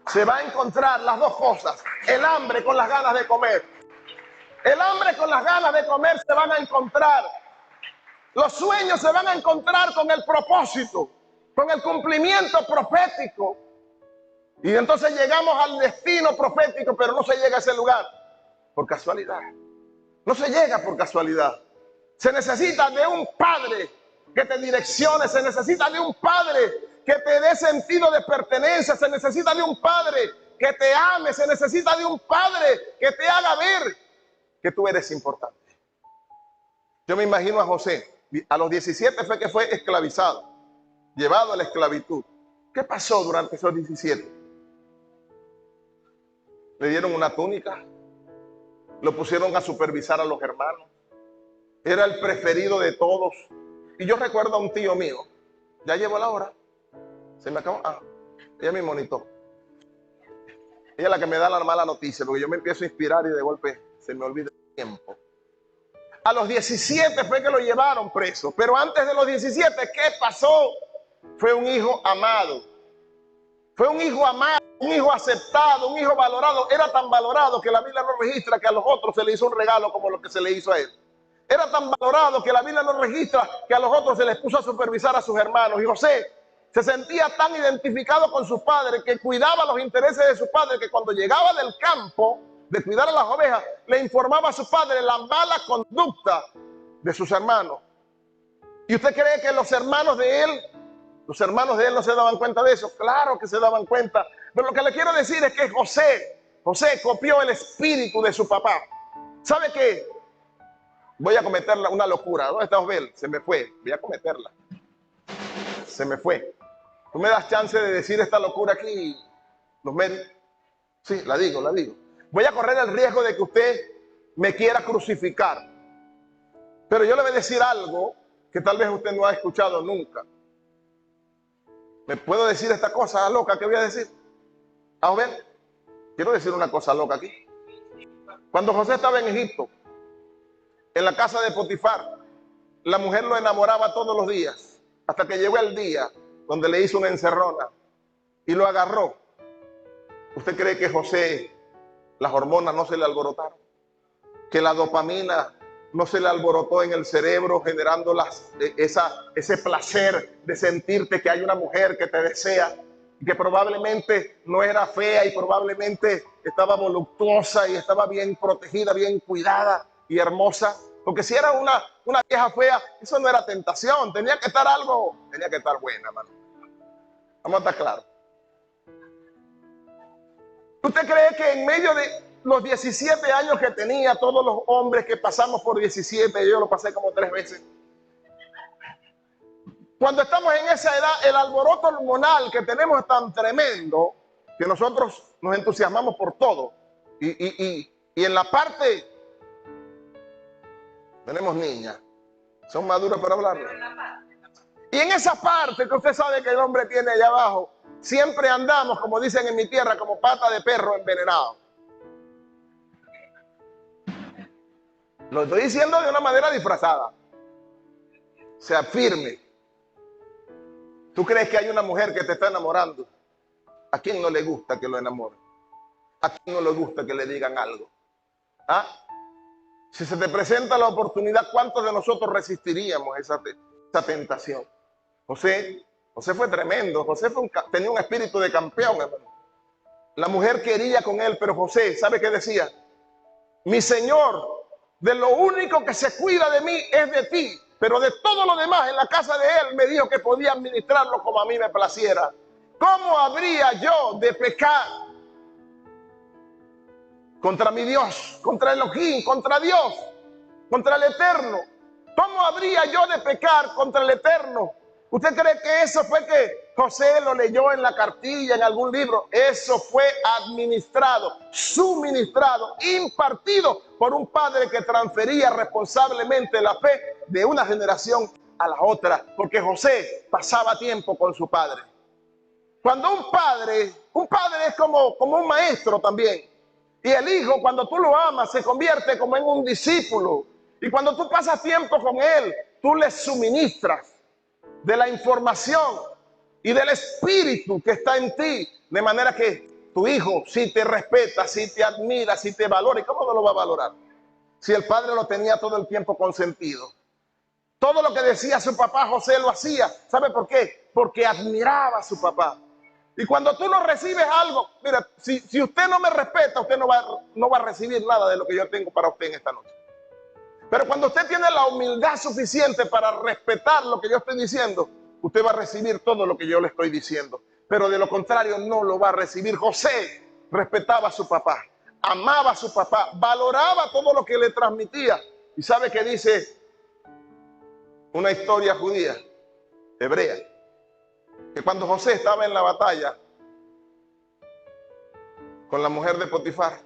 Se va a encontrar las dos cosas: el hambre con las ganas de comer. El hambre con las ganas de comer se van a encontrar. Los sueños se van a encontrar con el propósito, con el cumplimiento profético. Y entonces llegamos al destino profético, pero no se llega a ese lugar por casualidad. No se llega por casualidad. Se necesita de un padre que te direccione, se necesita de un padre que te dé sentido de pertenencia, se necesita de un padre que te ame, se necesita de un padre que te haga ver que tú eres importante. Yo me imagino a José, a los 17 fue que fue esclavizado, llevado a la esclavitud. ¿Qué pasó durante esos 17? Le dieron una túnica, lo pusieron a supervisar a los hermanos. Era el preferido de todos. Y yo recuerdo a un tío mío, ya llegó la hora, se me acabó, ella me monitor. Ella es la que me da la mala noticia, porque yo me empiezo a inspirar y de golpe se me olvida el tiempo. A los 17 fue que lo llevaron preso, pero antes de los 17, ¿qué pasó? Fue un hijo amado. Fue un hijo amado, un hijo aceptado, un hijo valorado. Era tan valorado que la Biblia no registra que a los otros se le hizo un regalo como lo que se le hizo a él. Era tan valorado que la Biblia no registra que a los otros se les puso a supervisar a sus hermanos. Y José se sentía tan identificado con su padre, que cuidaba los intereses de su padre, que cuando llegaba del campo de cuidar a las ovejas, le informaba a su padre la mala conducta de sus hermanos. ¿Y usted cree que los hermanos de él no se daban cuenta de eso? Claro que se daban cuenta. Pero lo que le quiero decir es que José copió el espíritu de su papá. ¿Sabe qué? Voy a cometer una locura. ¿Dónde está Osbel? Se me fue. Voy a cometerla. Se me fue. ¿Tú me das chance de decir esta locura aquí, los medios? Sí, la digo. Voy a correr el riesgo de que usted me quiera crucificar. Pero yo le voy a decir algo que tal vez usted no ha escuchado nunca. ¿Me puedo decir esta cosa loca que voy a decir? A ver, quiero decir una cosa loca aquí. Cuando José estaba en Egipto, en la casa de Potifar, la mujer lo enamoraba todos los días, hasta que llegó el día donde le hizo una encerrona y lo agarró. ¿Usted cree que José, las hormonas no se le alborotaron? ¿Que la dopamina no se le alborotó en el cerebro, generando ese placer de sentirte que hay una mujer que te desea, y que probablemente no era fea y probablemente estaba voluptuosa y estaba bien protegida, bien cuidada y hermosa? Porque si era una vieja fea, eso no era tentación, tenía que estar buena, hermano. Vamos a estar claros. ¿Usted cree que en medio de los 17 años que tenía, todos los hombres que pasamos por 17, yo lo pasé como 3 veces, cuando estamos en esa edad, el alboroto hormonal que tenemos es tan tremendo que nosotros nos entusiasmamos por todo? Y en la parte, tenemos niñas, son maduras para hablarlo. Y en esa parte que usted sabe que el hombre tiene allá abajo, siempre andamos, como dicen en mi tierra, como pata de perro envenenado. Lo estoy diciendo de una manera disfrazada. Sea firme. ¿Tú crees que hay una mujer que te está enamorando? ¿A quién no le gusta que lo enamoren? ¿A quién no le gusta que le digan algo? ¿Ah? Si se te presenta la oportunidad, ¿cuántos de nosotros resistiríamos esa tentación? José fue tremendo. Tenía un espíritu de campeón, hermano. La mujer quería con él, pero José, ¿sabe qué decía? Mi Señor, de lo único que se cuida de mí es de ti, pero de todo lo demás en la casa de él me dijo que podía administrarlo como a mí me placiera. ¿Cómo habría yo de pecar contra mi Dios, contra Elohim, contra Dios, contra el Eterno? ¿Cómo habría yo de pecar contra el Eterno? ¿Usted cree que eso fue que José lo leyó en la cartilla, en algún libro? Eso fue administrado, suministrado, impartido por un padre que transfería responsablemente la fe de una generación a la otra, porque José pasaba tiempo con su padre. Cuando un padre es como un maestro también. Y el hijo, cuando tú lo amas, se convierte como en un discípulo. Y cuando tú pasas tiempo con él, tú le suministras de la información y del espíritu que está en ti, de manera que tu hijo, si te respeta, si te admira, si te valora, ¿y cómo no lo va a valorar? Si el padre lo tenía todo el tiempo consentido. Todo lo que decía su papá, José lo hacía. ¿Sabe por qué? Porque admiraba a su papá. Y cuando tú no recibes algo, mira, si usted no me respeta, usted no va a recibir nada de lo que yo tengo para usted en esta noche. Pero cuando usted tiene la humildad suficiente para respetar lo que yo estoy diciendo, usted va a recibir todo lo que yo le estoy diciendo. Pero de lo contrario no lo va a recibir. José respetaba a su papá, amaba a su papá, valoraba todo lo que le transmitía. ¿Y sabe qué dice una historia judía, hebrea? Que cuando José estaba en la batalla con la mujer de Potifar,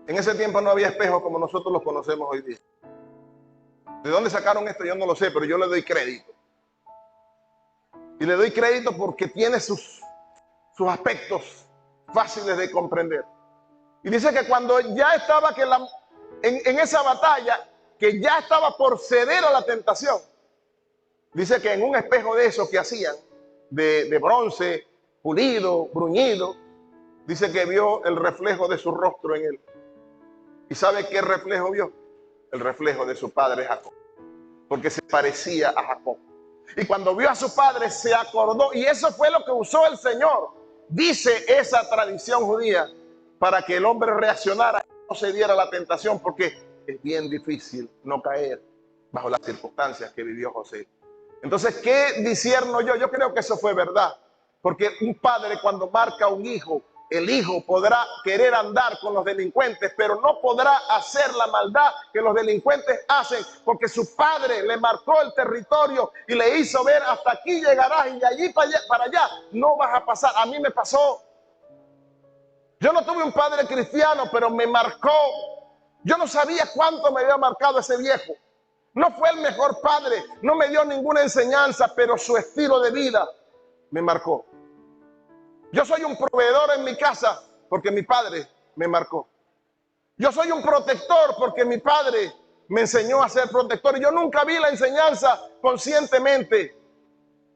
en ese tiempo no había espejos como nosotros los conocemos hoy día. ¿De dónde sacaron esto? Yo no lo sé, pero yo le doy crédito. Y le doy crédito porque tiene sus aspectos fáciles de comprender. Y dice que cuando ya estaba en esa batalla, que ya estaba por ceder a la tentación, dice que en un espejo de esos que hacían, de bronce, pulido, bruñido. Dice que vio el reflejo de su rostro en él. ¿Y sabe qué reflejo vio? El reflejo de su padre Jacob, porque se parecía a Jacob. Y cuando vio a su padre se acordó, y eso fue lo que usó el Señor, dice esa tradición judía, para que el hombre reaccionara y no se diera la tentación, porque es bien difícil no caer bajo las circunstancias que vivió José. Entonces, ¿qué discierno yo? Yo creo que eso fue verdad, porque un padre cuando marca a un hijo, el hijo podrá querer andar con los delincuentes, pero no podrá hacer la maldad que los delincuentes hacen, porque su padre le marcó el territorio y le hizo ver: hasta aquí llegarás y de allí para allá no vas a pasar. A mí me pasó. Yo no tuve un padre cristiano, pero me marcó. Yo no sabía cuánto me había marcado ese viejo. No fue el mejor padre, no me dio ninguna enseñanza, pero su estilo de vida me marcó. Yo soy un proveedor en mi casa porque mi padre me marcó. Yo soy un protector porque mi padre me enseñó a ser protector. Y yo nunca vi la enseñanza conscientemente.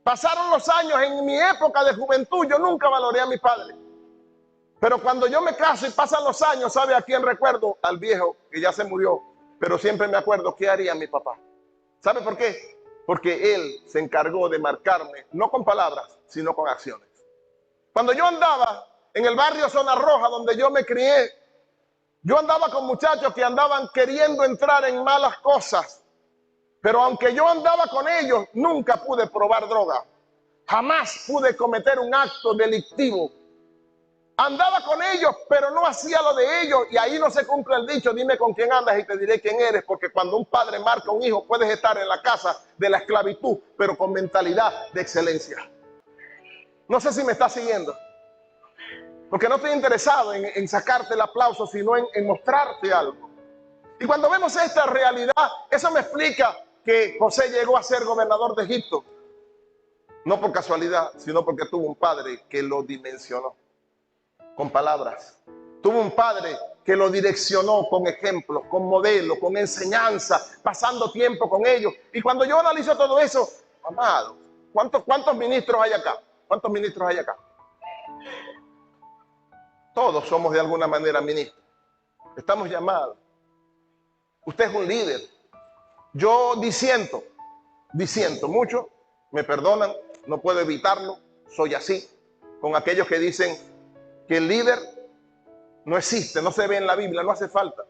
Pasaron los años, en mi época de juventud yo nunca valoré a mi padre. Pero cuando yo me caso y pasan los años, ¿sabe a quién recuerdo? Al viejo que ya se murió. Pero siempre me acuerdo qué haría mi papá. ¿Sabe por qué? Porque él se encargó de marcarme, no con palabras, sino con acciones. Cuando yo andaba en el barrio Zona Roja, donde yo me crié, yo andaba con muchachos que andaban queriendo entrar en malas cosas. Pero aunque yo andaba con ellos, nunca pude probar droga. Jamás pude cometer un acto delictivo. Andaba con ellos, pero no hacía lo de ellos. Y ahí no se cumple el dicho: dime con quién andas y te diré quién eres. Porque cuando un padre marca a un hijo, puedes estar en la casa de la esclavitud, pero con mentalidad de excelencia. No sé si me está siguiendo. Porque no estoy interesado en sacarte el aplauso, sino en mostrarte algo. Y cuando vemos esta realidad, eso me explica que José llegó a ser gobernador de Egipto. No por casualidad, sino porque tuvo un padre que lo dimensionó con palabras. Tuvo un padre que lo direccionó con ejemplos, con modelos, con enseñanza, pasando tiempo con ellos. Y cuando yo analizo todo eso, amado, ¿cuántos ministros hay acá? ¿Cuántos ministros hay acá? Todos somos de alguna manera ministros. Estamos llamados. Usted es un líder. Yo disiento mucho, me perdonan, no puedo evitarlo, soy así, con aquellos que dicen que el líder no existe, no se ve en la Biblia, no hace falta.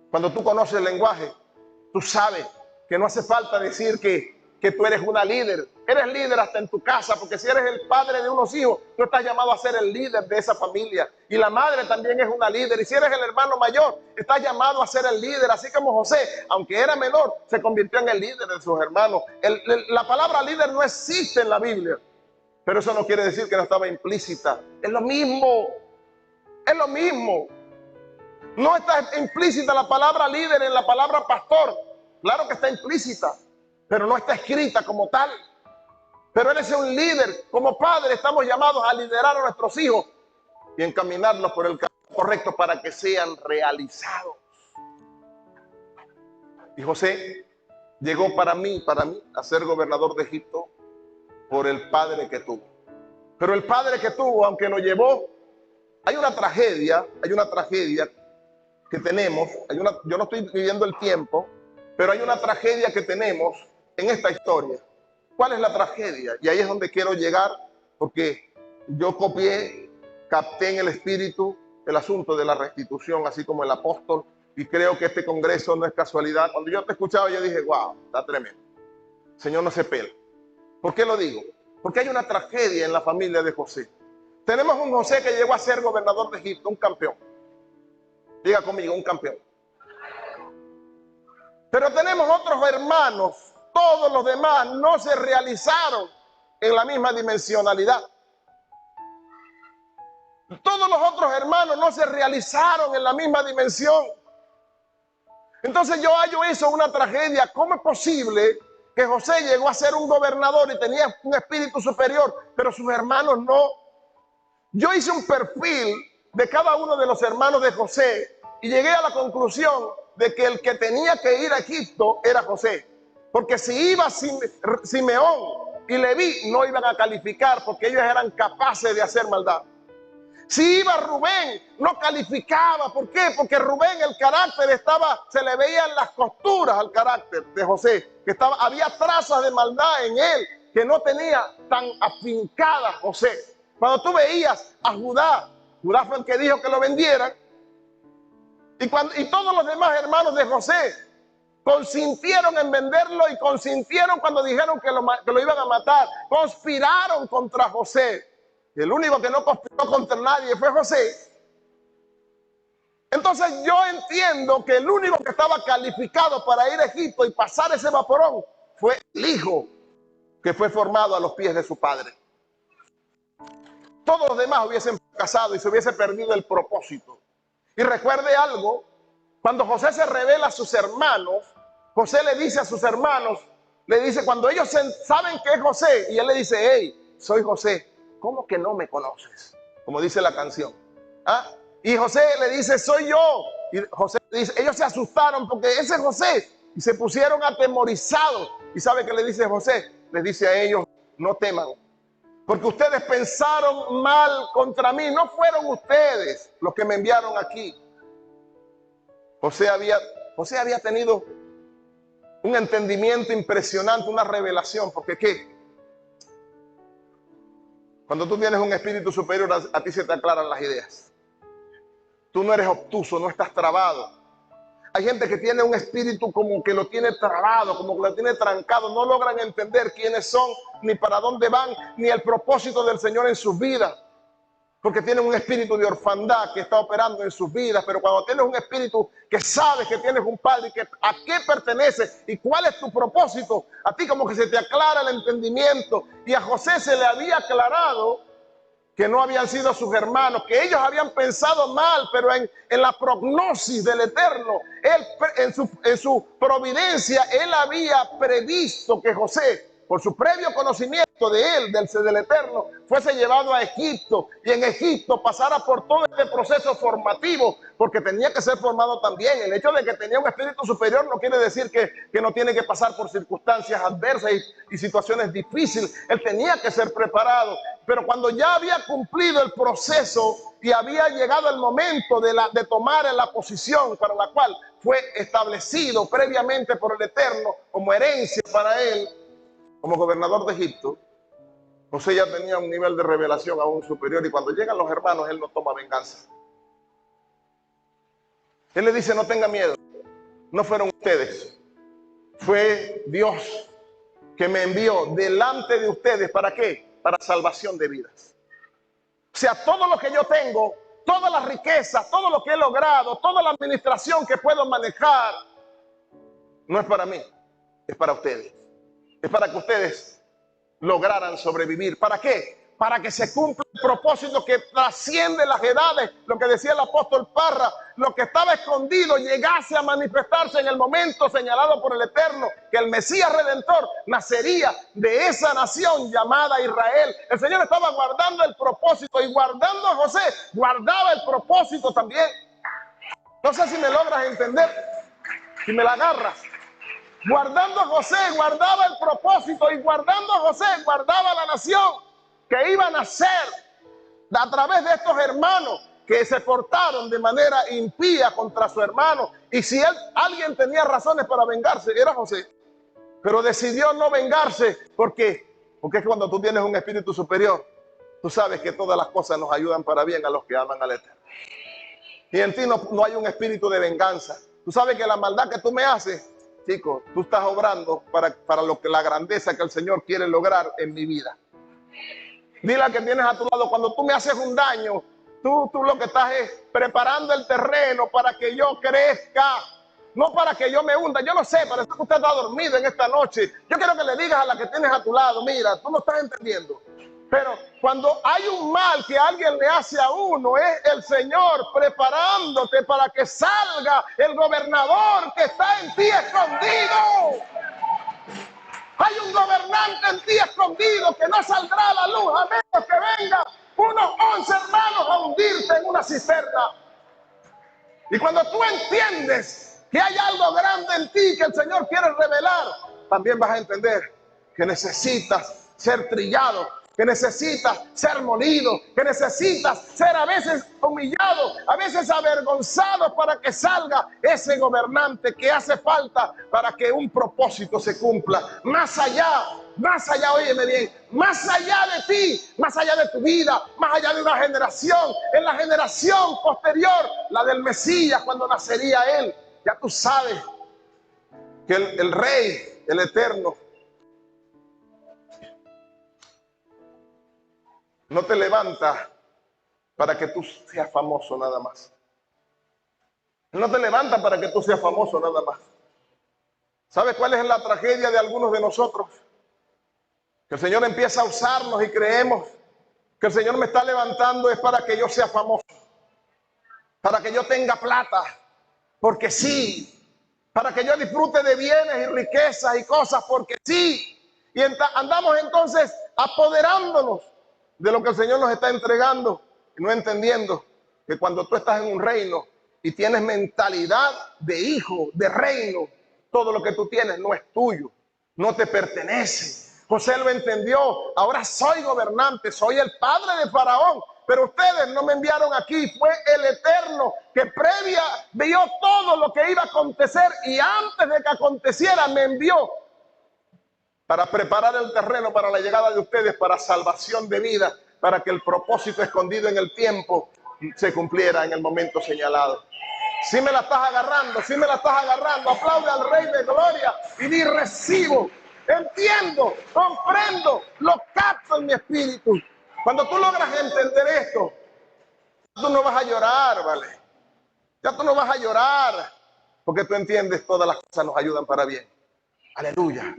Cuando tú conoces el lenguaje, tú sabes que no hace falta decir que tú eres una líder. Eres líder hasta en tu casa, porque si eres el padre de unos hijos, tú estás llamado a ser el líder de esa familia. Y la madre también es una líder. Y si eres el hermano mayor, estás llamado a ser el líder. Así como José, aunque era menor, se convirtió en el líder de sus hermanos. La palabra líder no existe en la Biblia, pero eso no quiere decir que no estaba implícita. Es lo mismo. Es lo mismo. No está implícita la palabra líder en la palabra pastor. Claro que está implícita, pero no está escrita como tal. Pero él es un líder. Como padre estamos llamados a liderar a nuestros hijos y encaminarlos por el camino correcto para que sean realizados. Y José llegó para mí a ser gobernador de Egipto por el padre que tuvo. Pero el padre que tuvo, aunque lo llevó, hay una tragedia que tenemos. Yo no estoy viviendo el tiempo, pero hay una tragedia que tenemos en esta historia. ¿Cuál es la tragedia? Y ahí es donde quiero llegar, porque yo capté en el espíritu el asunto de la restitución, así como el apóstol, y creo que este congreso no es casualidad. Cuando yo te escuchaba, yo dije: wow, está tremendo. El Señor no se pela. ¿Por qué lo digo? Porque hay una tragedia en la familia de José. Tenemos un José que llegó a ser gobernador de Egipto, un campeón. Diga conmigo, un campeón. Pero tenemos otros hermanos. Todos los demás no se realizaron en la misma dimensionalidad. Todos los otros hermanos no se realizaron en la misma dimensión. Entonces yo hallo eso una tragedia. ¿Cómo es posible que José llegó a ser un gobernador y tenía un espíritu superior, pero sus hermanos no? Yo hice un perfil de cada uno de los hermanos de José y llegué a la conclusión de que el que tenía que ir a Egipto era José. Porque si iba Simeón y Leví no iban a calificar porque ellos eran capaces de hacer maldad. Si iba Rubén, no calificaba. ¿Por qué? Porque Rubén, el carácter se le veían las costuras al carácter de José, que había trazas de maldad en él, que no tenía tan afincada José. Cuando tú veías a Judá fue el que dijo que lo vendieran, y todos los demás hermanos de José consintieron en venderlo y consintieron cuando dijeron que lo iban a matar. Conspiraron contra José. Y el único que no conspiró contra nadie fue José. Entonces yo entiendo que el único que estaba calificado para ir a Egipto y pasar ese vaporón fue el hijo que fue formado a los pies de su padre. Todos los demás hubiesen fracasado y se hubiese perdido el propósito. Y recuerde algo, cuando José se revela a sus hermanos, José le dice a sus hermanos, le dice, cuando ellos saben que es José, y él le dice, hey, soy José, ¿cómo que no me conoces? Como dice la canción. ¿Ah? Y José le dice, soy yo. Y José le dice, ellos se asustaron porque ese es José, y se pusieron atemorizados. ¿Y sabe qué le dice José? Les dice a ellos, no teman, porque ustedes pensaron mal contra mí. No fueron ustedes los que me enviaron aquí. José había tenido un entendimiento impresionante, una revelación. Porque ¿qué? Cuando tú tienes un espíritu superior, a ti se te aclaran las ideas. Tú no eres obtuso, no estás trabado. Hay gente que tiene un espíritu como que lo tiene trabado, como que lo tiene trancado. No logran entender quiénes son, ni para dónde van, ni el propósito del Señor en sus vidas. Porque tienen un espíritu de orfandad que está operando en sus vidas. Pero cuando tienes un espíritu que sabes que tienes un Padre y que a qué perteneces y cuál es tu propósito, a ti como que se te aclara el entendimiento. Y a José se le había aclarado que no habían sido sus hermanos, que ellos habían pensado mal, pero en la prognosis del Eterno, él, en su providencia, él había previsto que José, por su previo conocimiento de él, del Eterno, fuese llevado a Egipto, y en Egipto pasara por todo este proceso formativo, porque tenía que ser formado también. El hecho de que tenía un espíritu superior no quiere decir que no tiene que pasar por circunstancias adversas y situaciones difíciles. Él tenía que ser preparado, pero cuando ya había cumplido el proceso y había llegado el momento de tomar la posición para la cual fue establecido previamente por el Eterno como herencia para él, como gobernador de Egipto, José ya tenía un nivel de revelación aún superior, y cuando llegan los hermanos, él no toma venganza. Él le dice, no tenga miedo, no fueron ustedes, fue Dios que me envió delante de ustedes. ¿Para qué? Para salvación de vidas. O sea, todo lo que yo tengo, toda la riqueza, todo lo que he logrado, toda la administración que puedo manejar, no es para mí, es para ustedes. Es para que ustedes lograran sobrevivir. ¿Para qué? Para que se cumpla el propósito que trasciende las edades. Lo que decía el apóstol Parra, lo que estaba escondido llegase a manifestarse en el momento señalado por el Eterno, que el Mesías Redentor nacería de esa nación llamada Israel. El Señor estaba guardando el propósito, y guardando a José, guardaba el propósito también. No sé si me logras entender, si me la agarras. Guardando a José, guardaba el propósito, y guardando a José, guardaba la nación que iba a nacer a través de estos hermanos que se portaron de manera impía contra su hermano. Y si alguien tenía razones para vengarse, era José. Pero decidió no vengarse. ¿Por qué? Porque es cuando tú tienes un espíritu superior, tú sabes que todas las cosas nos ayudan para bien a los que aman al Eterno. Y en ti no hay un espíritu de venganza. Tú sabes que la maldad que tú me haces, chico, tú estás obrando para la grandeza que el Señor quiere lograr en mi vida. Dile al que tienes a tu lado, cuando tú me haces un daño, tú lo que estás es preparando el terreno para que yo crezca, no para que yo me hunda. Yo no sé, parece que usted está dormido en esta noche. Yo quiero que le digas a la que tienes a tu lado, mira, tú no estás entendiendo. Pero cuando hay un mal que alguien le hace a uno, es el Señor preparándote para que salga el gobernador que está en ti escondido. Hay un gobernante en ti escondido que no saldrá a la luz a menos que venga unos 11 hermanos a hundirte en una cisterna. Y cuando tú entiendes que hay algo grande en ti que el Señor quiere revelar, también vas a entender que necesitas ser trillado, que necesitas ser molido, que necesitas ser a veces humillado, a veces avergonzado para que salga ese gobernante que hace falta para que un propósito se cumpla. Más allá, óyeme bien, más allá de ti, más allá de tu vida, más allá de una generación, en la generación posterior, la del Mesías, cuando nacería él, ya tú sabes que el Rey, el Eterno, no te levanta para que tú seas famoso nada más. No te levanta para que tú seas famoso nada más. ¿Sabes cuál es la tragedia de algunos de nosotros? Que el Señor empieza a usarnos y creemos que el Señor me está levantando es para que yo sea famoso, para que yo tenga plata, porque sí, para que yo disfrute de bienes y riquezas y cosas, porque sí. Y andamos entonces apoderándonos de lo que el Señor nos está entregando y no entendiendo que cuando tú estás en un reino y tienes mentalidad de hijo, de reino, todo lo que tú tienes no es tuyo, no te pertenece. José lo entendió. Ahora soy gobernante, soy el padre de Faraón, pero ustedes no me enviaron aquí. Fue el Eterno que previa vio todo lo que iba a acontecer y antes de que aconteciera me envió para preparar el terreno para la llegada de ustedes, para salvación de vida, para que el propósito escondido en el tiempo se cumpliera en el momento señalado. Si me la estás agarrando, si me la estás agarrando, aplaude al Rey de Gloria y di: recibo, entiendo, comprendo, lo capto en mi espíritu. Cuando tú logras entender esto, tú no vas a llorar, ¿vale? Ya tú no vas a llorar, porque tú entiendes, todas las cosas nos ayudan para bien. Aleluya,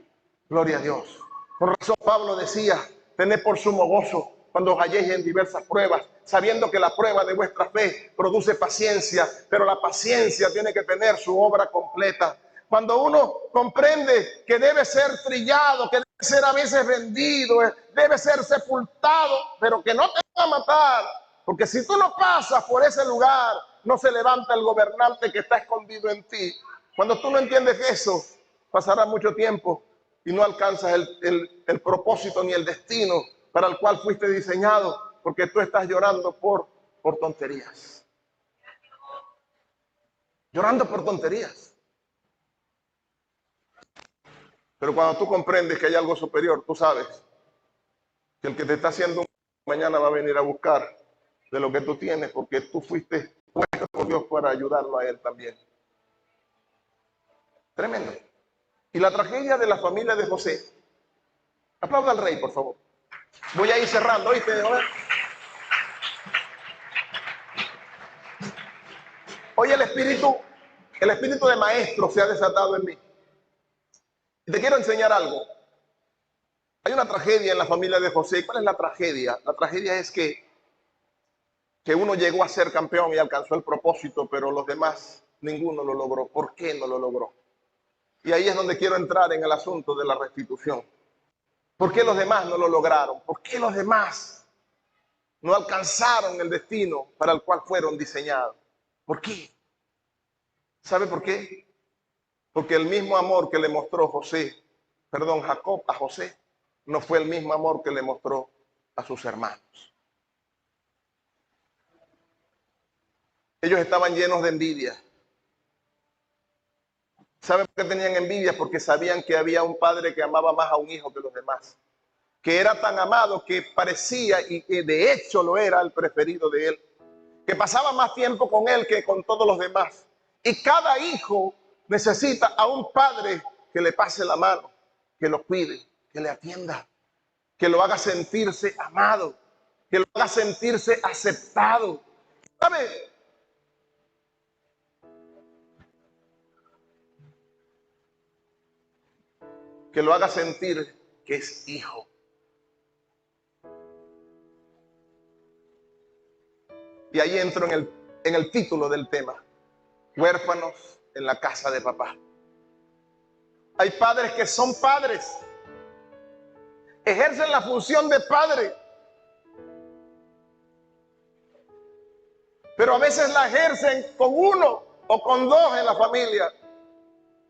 gloria a Dios. Por razón Pablo decía: tened por sumo gozo cuando os halléis en diversas pruebas, sabiendo que la prueba de vuestra fe produce paciencia, pero la paciencia tiene que tener su obra completa. Cuando uno comprende que debe ser trillado, que debe ser a veces vendido, debe ser sepultado, pero que no te va a matar, porque si tú no pasas por ese lugar, no se levanta el gobernante que está escondido en ti. Cuando tú no entiendes eso, pasará mucho tiempo y no alcanzas el propósito ni el destino para el cual fuiste diseñado, porque tú estás llorando por tonterías. Llorando por tonterías. Pero cuando tú comprendes que hay algo superior, tú sabes que el que te está haciendo un mañana va a venir a buscar de lo que tú tienes, porque tú fuiste puesto por Dios para ayudarlo a él también. Tremendo. Y la tragedia de la familia de José. Aplauda al Rey, por favor. Voy a ir cerrando, ¿oíste? Hoy el espíritu de maestro se ha desatado en mí. Y te quiero enseñar algo. Hay una tragedia en la familia de José. ¿Cuál es la tragedia? La tragedia es que uno llegó a ser campeón y alcanzó el propósito, pero los demás, ninguno lo logró. ¿Por qué no lo logró? Y ahí es donde quiero entrar en el asunto de la restitución. ¿Por qué los demás no lo lograron? ¿Por qué los demás no alcanzaron el destino para el cual fueron diseñados? ¿Por qué? ¿Sabe por qué? Porque el mismo amor que le mostró Jacob a José, no fue el mismo amor que le mostró a sus hermanos. Ellos estaban llenos de envidia. ¿Saben por qué tenían envidia? Porque sabían que había un padre que amaba más a un hijo que los demás. Que era tan amado que parecía, y que de hecho lo era, el preferido de él. Que pasaba más tiempo con él que con todos los demás. Y cada hijo necesita a un padre que le pase la mano, que lo cuide, que le atienda, que lo haga sentirse amado, que lo haga sentirse aceptado. ¿Sabe? Que lo haga sentir que es hijo. Y ahí entro en el título del tema: huérfanos en la casa de papá. Hay padres que son padres, ejercen la función de padre, pero a veces la ejercen con uno o con dos en la familia.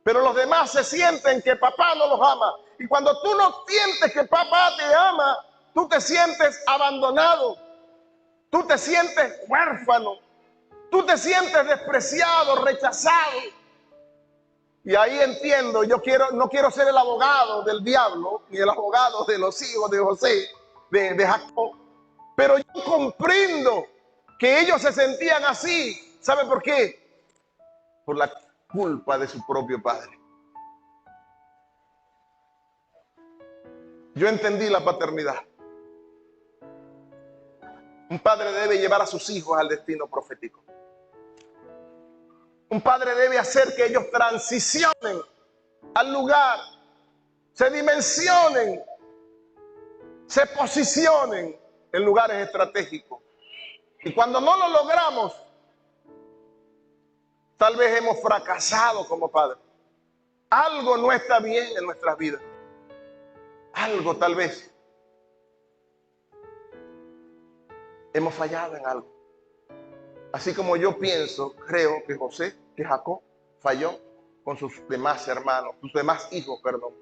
Pero los demás se sienten que papá no los ama Y cuando tú no sientes que papá te ama, tú te sientes abandonado, tú te sientes huérfano, tú te sientes despreciado, rechazado. Y ahí entiendo, no quiero ser el abogado del diablo, ni el abogado de los hijos de José, de Jacob, pero yo comprendo que ellos se sentían así. ¿Sabe por qué? Por la culpa de su propio padre. Yo entendí la paternidad. Un padre debe llevar a sus hijos al destino profético. Un padre debe hacer que ellos transicionen al lugar, se dimensionen, se posicionen en lugares estratégicos. Y cuando no lo logramos, tal vez hemos fracasado como padres. Algo no está bien en nuestras vidas. Algo tal vez. Hemos fallado en algo. Así como yo pienso, creo que Jacob falló con sus demás hermanos, sus demás hijos, perdón.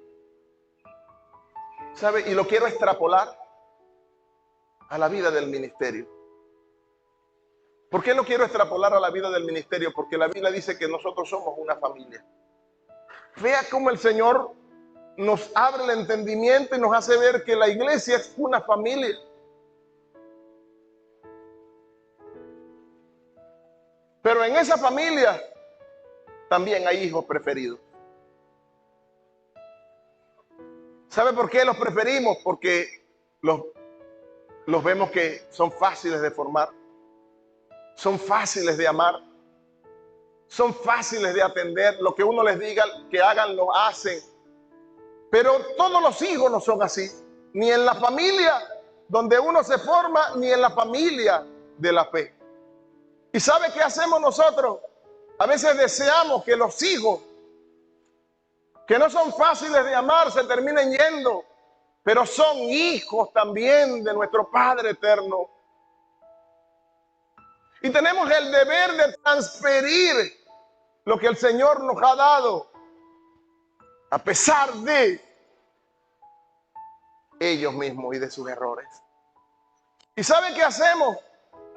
¿Sabe? Y lo quiero extrapolar a la vida del ministerio. ¿Por qué lo quiero extrapolar a la vida del ministerio? Porque la Biblia dice que nosotros somos una familia. Vea cómo el Señor nos abre el entendimiento y nos hace ver que la iglesia es una familia. Pero en esa familia también hay hijos preferidos. ¿Sabe por qué los preferimos? Porque los vemos que son fáciles de formar, son fáciles de amar, son fáciles de atender. Lo que uno les diga que hagan, lo hacen. Pero todos los hijos no son así. Ni en la familia donde uno se forma, ni en la familia de la fe. ¿Y sabe qué hacemos nosotros? A veces deseamos que los hijos, que no son fáciles de amar, se terminen yendo, pero son hijos también de nuestro Padre eterno. Y tenemos el deber de transferir lo que el Señor nos ha dado, a pesar de ellos mismos y de sus errores. ¿Y sabe qué hacemos?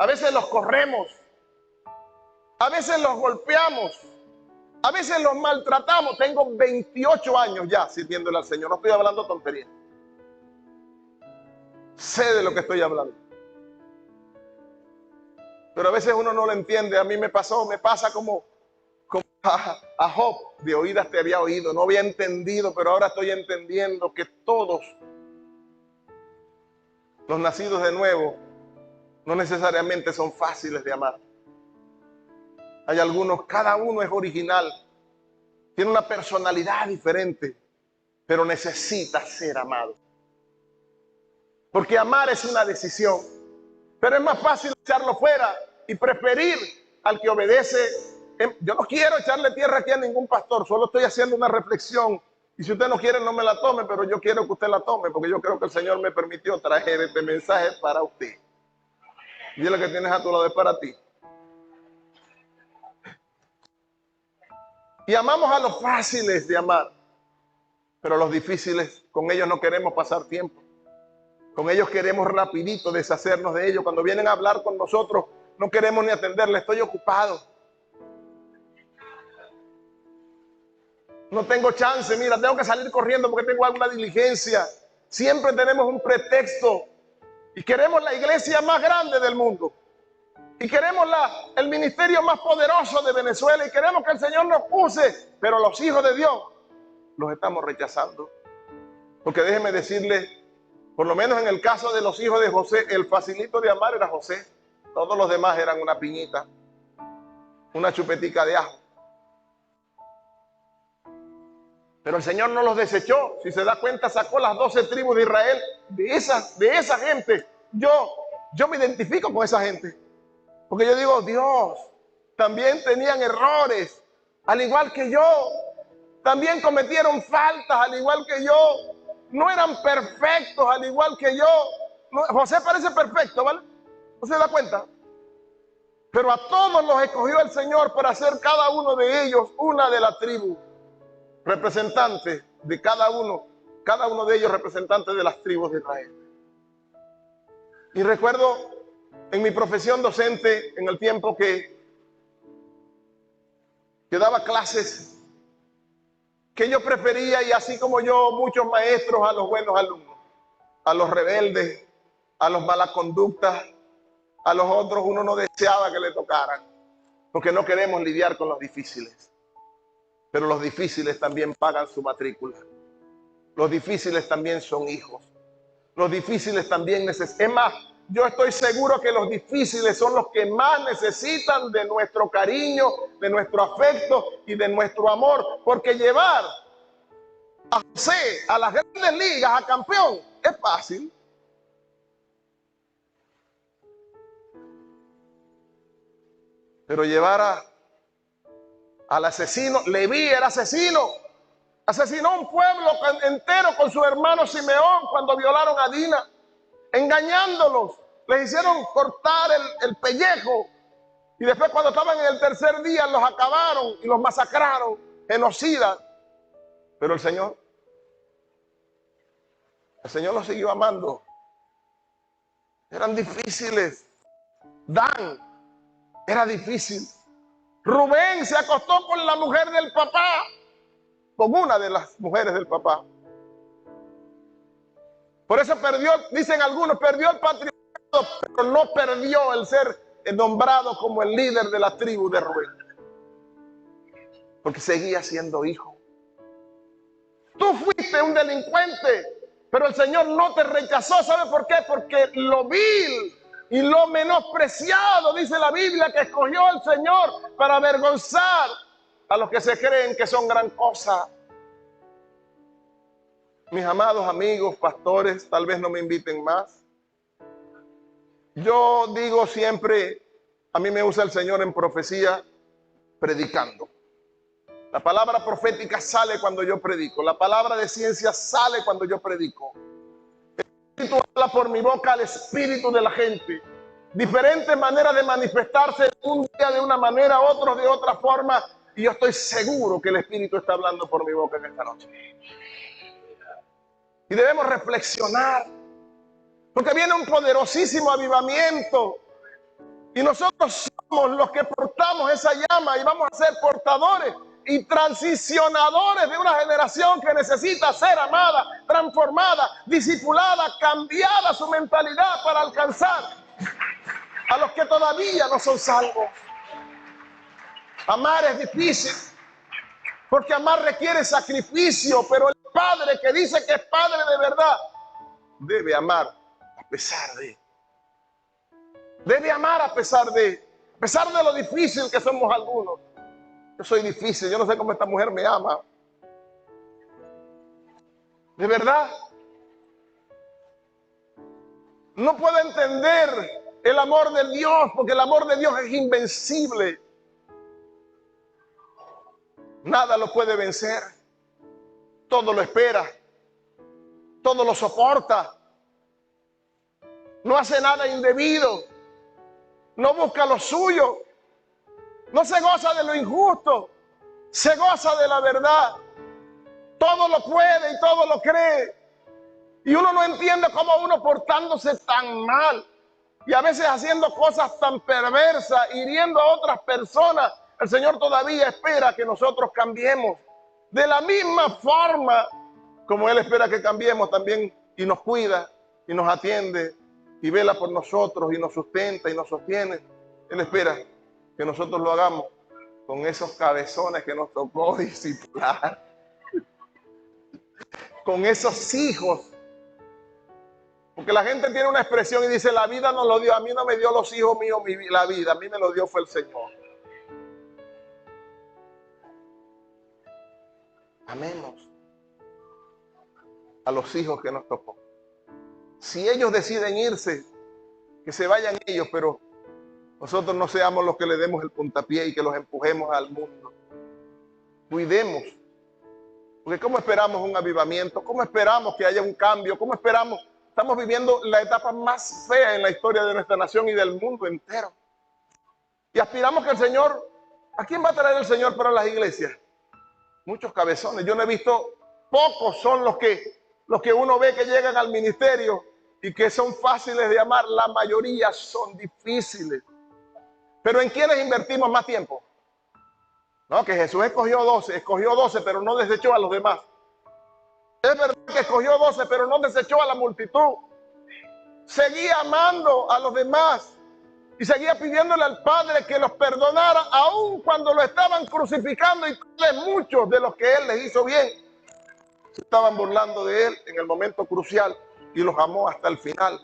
A veces los corremos. A veces los golpeamos, a veces los maltratamos. Tengo 28 años ya sirviéndole al Señor, no estoy hablando tonterías. Sé de lo que estoy hablando. Pero a veces uno no lo entiende. A mí me pasa como a Job, de oídas te había oído, no había entendido, pero ahora estoy entendiendo que todos los nacidos de nuevo no necesariamente son fáciles de amar. Hay algunos, cada uno es original, tiene una personalidad diferente, pero necesita ser amado. Porque amar es una decisión, pero es más fácil echarlo fuera y preferir al que obedece. Yo no quiero echarle tierra aquí a ningún pastor, solo estoy haciendo una reflexión. Y si usted no quiere, no me la tome, pero yo quiero que usted la tome, porque yo creo que el Señor me permitió traer este mensaje para usted. Dile que tienes a tu lado, es para ti. Y amamos a los fáciles de amar, pero los difíciles, con ellos no queremos pasar tiempo. Con ellos queremos rapidito deshacernos de ellos. Cuando vienen a hablar con nosotros, no queremos ni atenderle. Estoy ocupado. No tengo chance. Mira, tengo que salir corriendo porque tengo alguna diligencia. Siempre tenemos un pretexto. Y queremos la iglesia más grande del mundo. Y queremos el ministerio más poderoso de Venezuela. Y queremos que el Señor nos use. Pero los hijos de Dios los estamos rechazando. Porque déjeme decirle, por lo menos en el caso de los hijos de José, el facilito de amar era José. Todos los demás eran una piñita, una chupetica de ajo. Pero el Señor no los desechó. Si se da cuenta, sacó las 12 tribus de Israel. De esa gente, yo me identifico con esa gente. Porque yo digo, Dios, también tenían errores, al igual que yo. También cometieron faltas, al igual que yo. No eran perfectos, al igual que yo. José parece perfecto, ¿vale? ¿No se da cuenta? Pero a todos los escogió el Señor para hacer cada uno de ellos una de las tribus, representantes de cada uno cada uno de ellos representantes de las tribus de Israel. Y recuerdo en mi profesión docente, en el tiempo que daba clases, que yo prefería, y así como yo, muchos maestros, a los buenos alumnos, a los rebeldes, a los malas conductas, a los otros uno no deseaba que le tocaran, porque no queremos lidiar con los difíciles. Pero los difíciles también pagan su matrícula. Los difíciles también son hijos. Los difíciles también necesitan. Es más, yo estoy seguro que los difíciles son los que más necesitan de nuestro cariño, de nuestro afecto y de nuestro amor. Porque llevar a José a las grandes ligas, a campeón, es fácil. Pero llevar al asesino, Leví era asesino. Asesinó a un pueblo entero con su hermano Simeón cuando violaron a Dina, engañándolos. Les hicieron cortar el pellejo. Y después, cuando estaban en el tercer día, los acabaron y los masacraron, genocidas. Pero el Señor los siguió amando. Eran difíciles. Dan era difícil. Rubén se acostó con la mujer del papá, con una de las mujeres del papá. Por eso perdió, dicen algunos, perdió el patriarcado, pero no perdió el ser nombrado como el líder de la tribu de Rubén. Porque seguía siendo hijo. Tú fuiste un delincuente, pero el Señor no te rechazó. ¿Sabe por qué? Porque lo vil y lo menospreciado, dice la Biblia, que escogió el Señor para avergonzar a los que se creen que son gran cosa. Mis amados amigos, pastores, tal vez no me inviten más. Yo digo siempre, a mí me usa el Señor en profecía, predicando. La palabra profética sale cuando yo predico. La palabra de ciencia sale cuando yo predico. El Espíritu habla por mi boca al espíritu de la gente. Diferentes maneras de manifestarse, un día de una manera, otros de otra forma. Y yo estoy seguro que el Espíritu está hablando por mi boca en esta noche. Y debemos reflexionar, porque viene un poderosísimo avivamiento. Y nosotros somos los que portamos esa llama y vamos a ser portadores y transicionadores de una generación que necesita ser amada, transformada, discipulada, cambiada su mentalidad para alcanzar a los que todavía no son salvos. Amar es difícil, porque amar requiere sacrificio, pero el Padre que dice que es Padre de verdad debe amar a pesar de. Debe amar a pesar de lo difícil que somos algunos. Yo soy difícil, yo no sé cómo esta mujer me ama. De verdad. No puedo entender el amor de Dios, porque el amor de Dios es invencible. Nada lo puede vencer. Todo lo espera. Todo lo soporta. No hace nada indebido. No busca lo suyo. No se goza de lo injusto. Se goza de la verdad. Todo lo puede y todo lo cree. Y uno no entiende cómo uno portándose tan mal y a veces haciendo cosas tan perversas, hiriendo a otras personas, el Señor todavía espera que nosotros cambiemos. De la misma forma como Él espera que cambiemos también, y nos cuida y nos atiende y vela por nosotros y nos sustenta y nos sostiene. Él espera que nosotros lo hagamos con esos cabezones que nos tocó discipular, con esos hijos. Porque la gente tiene una expresión y dice: la vida nos lo dio, a mí no me dio los hijos míos la vida, a mí me lo dio fue el Señor. Amemos a los hijos que nos tocó. Si ellos deciden irse, que se vayan ellos, pero nosotros no seamos los que le demos el puntapié y que los empujemos al mundo. Cuidemos. Porque ¿cómo esperamos un avivamiento? ¿Cómo esperamos que haya un cambio? ¿Cómo esperamos? Estamos viviendo la etapa más fea en la historia de nuestra nación y del mundo entero. Y aspiramos que el Señor, ¿a quién va a traer el Señor para las iglesias? Muchos cabezones. Yo no he visto, pocos son los que los que uno ve que llegan al ministerio y que son fáciles de amar, la mayoría son difíciles. Pero ¿en quiénes invertimos más tiempo? No, que Jesús escogió 12, pero no desechó a los demás. Es verdad que escogió 12, pero no desechó a la multitud. Seguía amando a los demás y seguía pidiéndole al Padre que los perdonara, aun cuando lo estaban crucificando, y muchos de los que Él les hizo bien se estaban burlando de Él en el momento crucial, y los amó hasta el final,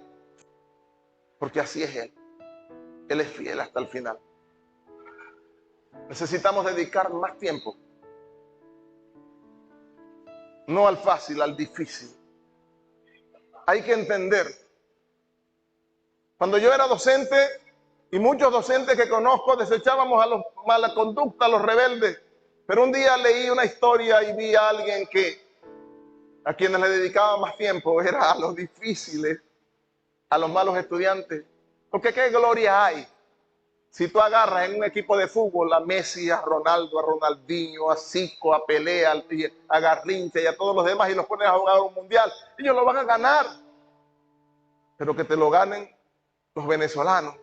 porque así es Él. Él es fiel hasta el final. Necesitamos dedicar más tiempo, no al fácil, al difícil. Hay que entender, cuando yo era docente, y muchos docentes que conozco desechábamos a los mala conducta, a los rebeldes, pero un día leí una historia y vi a alguien que a quienes le dedicaba más tiempo era a los difíciles, a los malos estudiantes. Porque qué gloria hay si tú agarras en un equipo de fútbol a Messi, a Ronaldo, a Ronaldinho, a Zico, a Pelé, a Garrincha y a todos los demás, y los pones a jugar un mundial. Ellos lo van a ganar, pero que te lo ganen los venezolanos.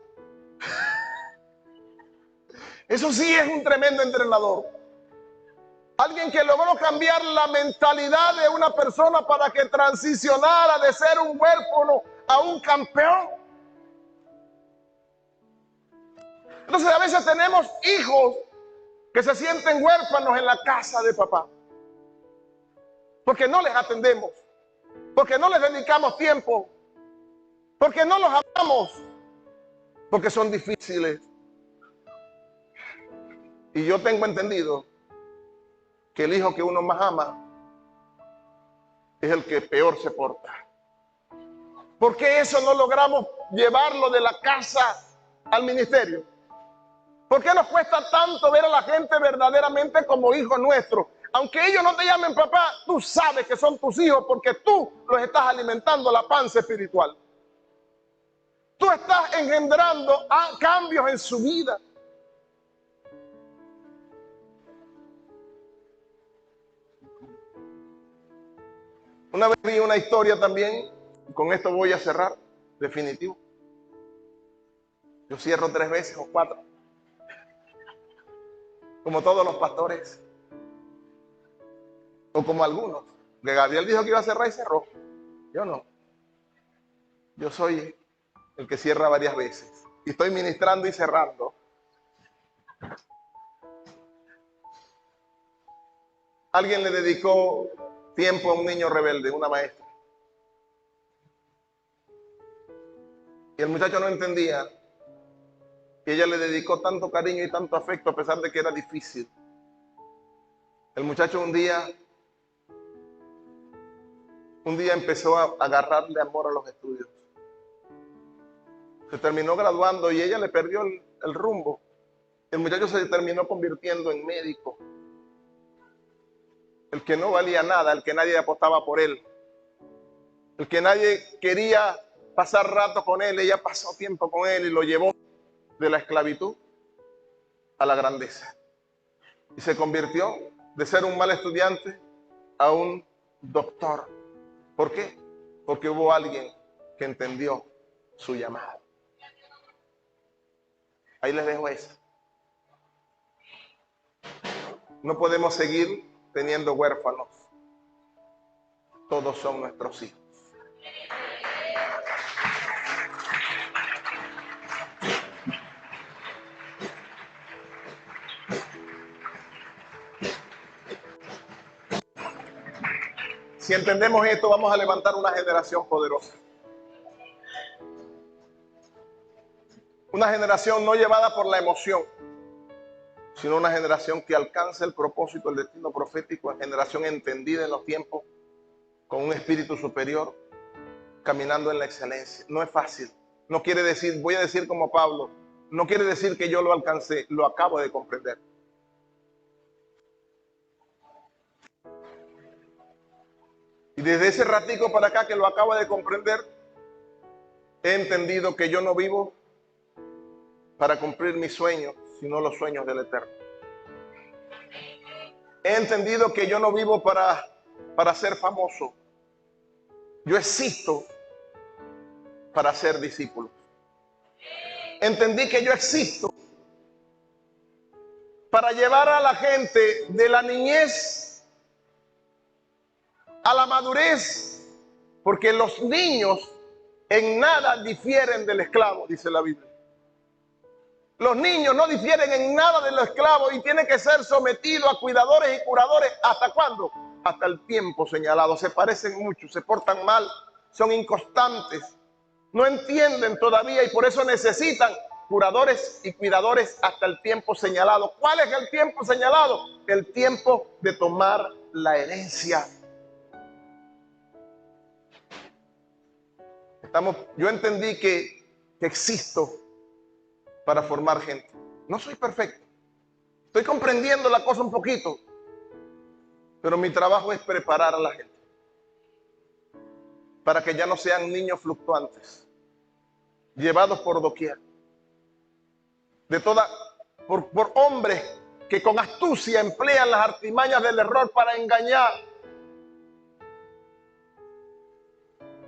Eso sí es un tremendo entrenador. Alguien que logró cambiar la mentalidad de una persona para que transicionara de ser un huérfano a un campeón. Entonces a veces tenemos hijos que se sienten huérfanos en la casa de papá, porque no les atendemos, porque no les dedicamos tiempo, porque no los amamos, porque son difíciles. Y yo tengo entendido que el hijo que uno más ama es el que peor se porta. ¿Por qué eso no logramos llevarlo de la casa al ministerio? ¿Por qué nos cuesta tanto ver a la gente verdaderamente como hijos nuestros? Aunque ellos no te llamen papá, tú sabes que son tus hijos porque tú los estás alimentando la panza espiritual. Tú estás engendrando cambios en su vida. Una vez vi una historia también, y con esto voy a cerrar, definitivo. Yo cierro 3 veces o 4. Como todos los pastores. O como algunos. Que Gabriel dijo que iba a cerrar y cerró. Yo no. Yo soy el que cierra varias veces. Y estoy ministrando y cerrando. Alguien le dedicó tiempo a un niño rebelde, una maestra. Y el muchacho no entendía. Y ella le dedicó tanto cariño y tanto afecto a pesar de que era difícil. El muchacho un día empezó a agarrarle amor a los estudios. Se terminó graduando y ella le perdió el rumbo. El muchacho se terminó convirtiendo en médico. El que no valía nada, el que nadie apostaba por él. El que nadie quería pasar rato con él, ella pasó tiempo con él y lo llevó de la esclavitud a la grandeza. Y se convirtió de ser un mal estudiante a un doctor. ¿Por qué? Porque hubo alguien que entendió su llamado. Ahí les dejo eso. No podemos seguir teniendo huérfanos. Todos son nuestros hijos. Si entendemos esto, vamos a levantar una generación poderosa. Una generación no llevada por la emoción, sino una generación que alcance el propósito, el destino profético, una generación entendida en los tiempos, con un espíritu superior, caminando en la excelencia. No es fácil. No quiere decir, voy a decir como Pablo, no quiere decir que yo lo alcancé, lo acabo de comprender. Y desde ese ratico para acá que lo acabo de comprender, he entendido que yo no vivo para cumplir mis sueños, sino los sueños del Eterno. He entendido que yo no vivo para ser famoso, Yo existo para ser discípulo. Entendí que yo existo para llevar a la gente de la niñez a la madurez, porque los niños en nada difieren del esclavo, dice la Biblia. Los niños no difieren en nada de los esclavos y tienen que ser sometidos a cuidadores y curadores. ¿Hasta cuándo? Hasta el tiempo señalado. Se parecen mucho, se portan mal, son inconstantes, no entienden todavía y por eso necesitan curadores y cuidadores hasta el tiempo señalado. ¿Cuál es el tiempo señalado? El tiempo de tomar la herencia. Yo entendí que existo para formar gente. No soy perfecto. Estoy comprendiendo la cosa un poquito. Pero mi trabajo es preparar a la gente para que ya no sean niños fluctuantes, llevados por doquier. Por hombres que con astucia emplean las artimañas del error para engañar.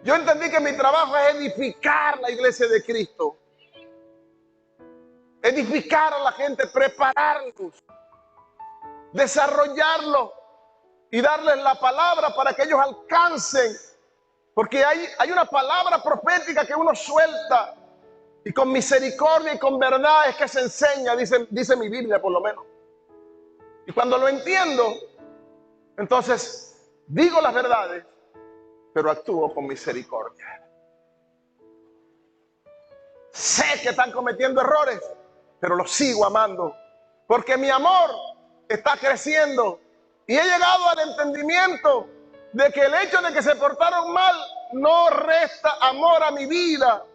Yo entendí que mi trabajo es edificar la iglesia de Cristo. Edificar a la gente, prepararlos, desarrollarlos y darles la palabra para que ellos alcancen. Porque hay una palabra profética que uno suelta y con misericordia y con verdad es que se enseña, dice mi Biblia por lo menos. Y cuando lo entiendo, entonces digo las verdades, pero actúo con misericordia. Sé que están cometiendo errores, pero los sigo amando, porque mi amor está creciendo y he llegado al entendimiento de que el hecho de que se portaron mal no resta amor a mi vida,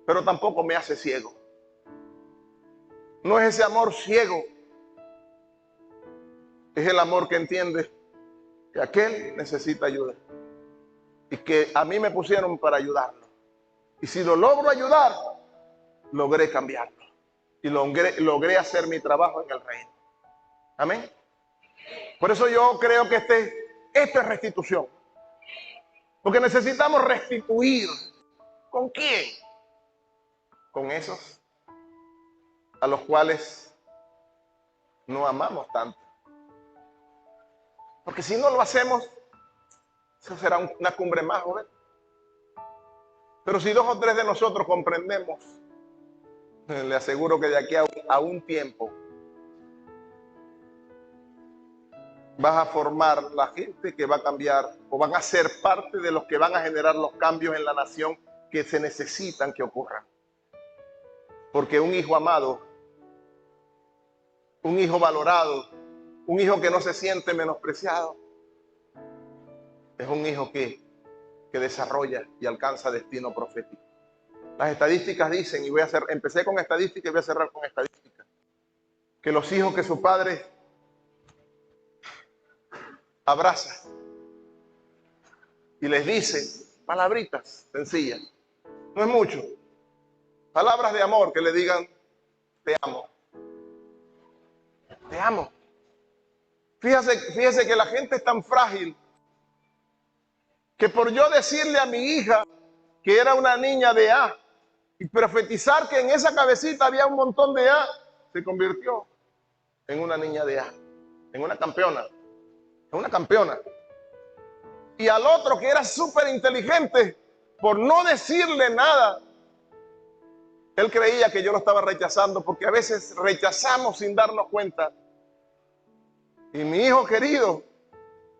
pero tampoco me hace ciego. No es ese amor ciego, es el amor que entiende que aquel necesita ayuda y que a mí me pusieron para ayudarlo. Y si lo logro ayudar, logré cambiarlo y logré hacer mi trabajo en el reino. Amén. Por eso yo creo que esto es restitución. Porque necesitamos restituir. ¿Con quién? Con esos a los cuales no amamos tanto. Porque si no lo hacemos, eso será una cumbre más, joven. Pero si 2 o 3 de nosotros comprendemos, le aseguro que de aquí a un tiempo vas a formar la gente que va a cambiar o van a ser parte de los que van a generar los cambios en la nación que se necesitan que ocurran. Porque un hijo amado, un hijo valorado, un hijo que no se siente menospreciado, es un hijo que desarrolla y alcanza destino profético. Las estadísticas dicen, y empecé con estadísticas y voy a cerrar con estadísticas, que los hijos que su padre abraza y les dice palabritas sencillas, no es mucho, palabras de amor que le digan, te amo, te amo. Fíjese que la gente es tan frágil que por yo decirle a mi hija que era una niña de A y profetizar que en esa cabecita había un montón de A, se convirtió en una niña de A, en una campeona. Una campeona. Y al otro que era súper inteligente, por no decirle nada, él creía que yo lo estaba rechazando, porque a veces rechazamos sin darnos cuenta. Y mi hijo querido,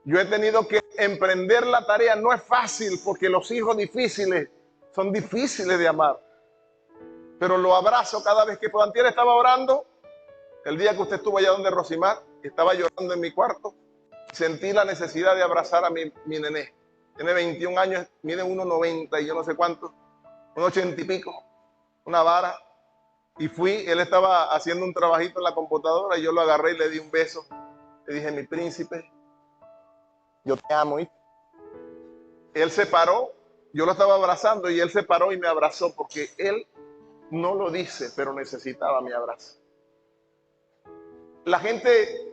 yo he tenido que emprender la tarea. No es fácil, porque los hijos difíciles son difíciles de amar, pero lo abrazo cada vez que puedo. Antier estaba orando, el día que usted estuvo allá donde Rosimar, estaba llorando en mi cuarto. Sentí la necesidad de abrazar a mi nené. Tiene 21 años, mide 1,90 y yo no sé cuánto, 1,80 y pico, una vara. Y fui, él estaba haciendo un trabajito en la computadora y yo lo agarré y le di un beso. Le dije, mi príncipe, yo te amo. ¿Sí? Él se paró, yo lo estaba abrazando y él se paró y me abrazó porque él no lo dice, pero necesitaba mi abrazo. La gente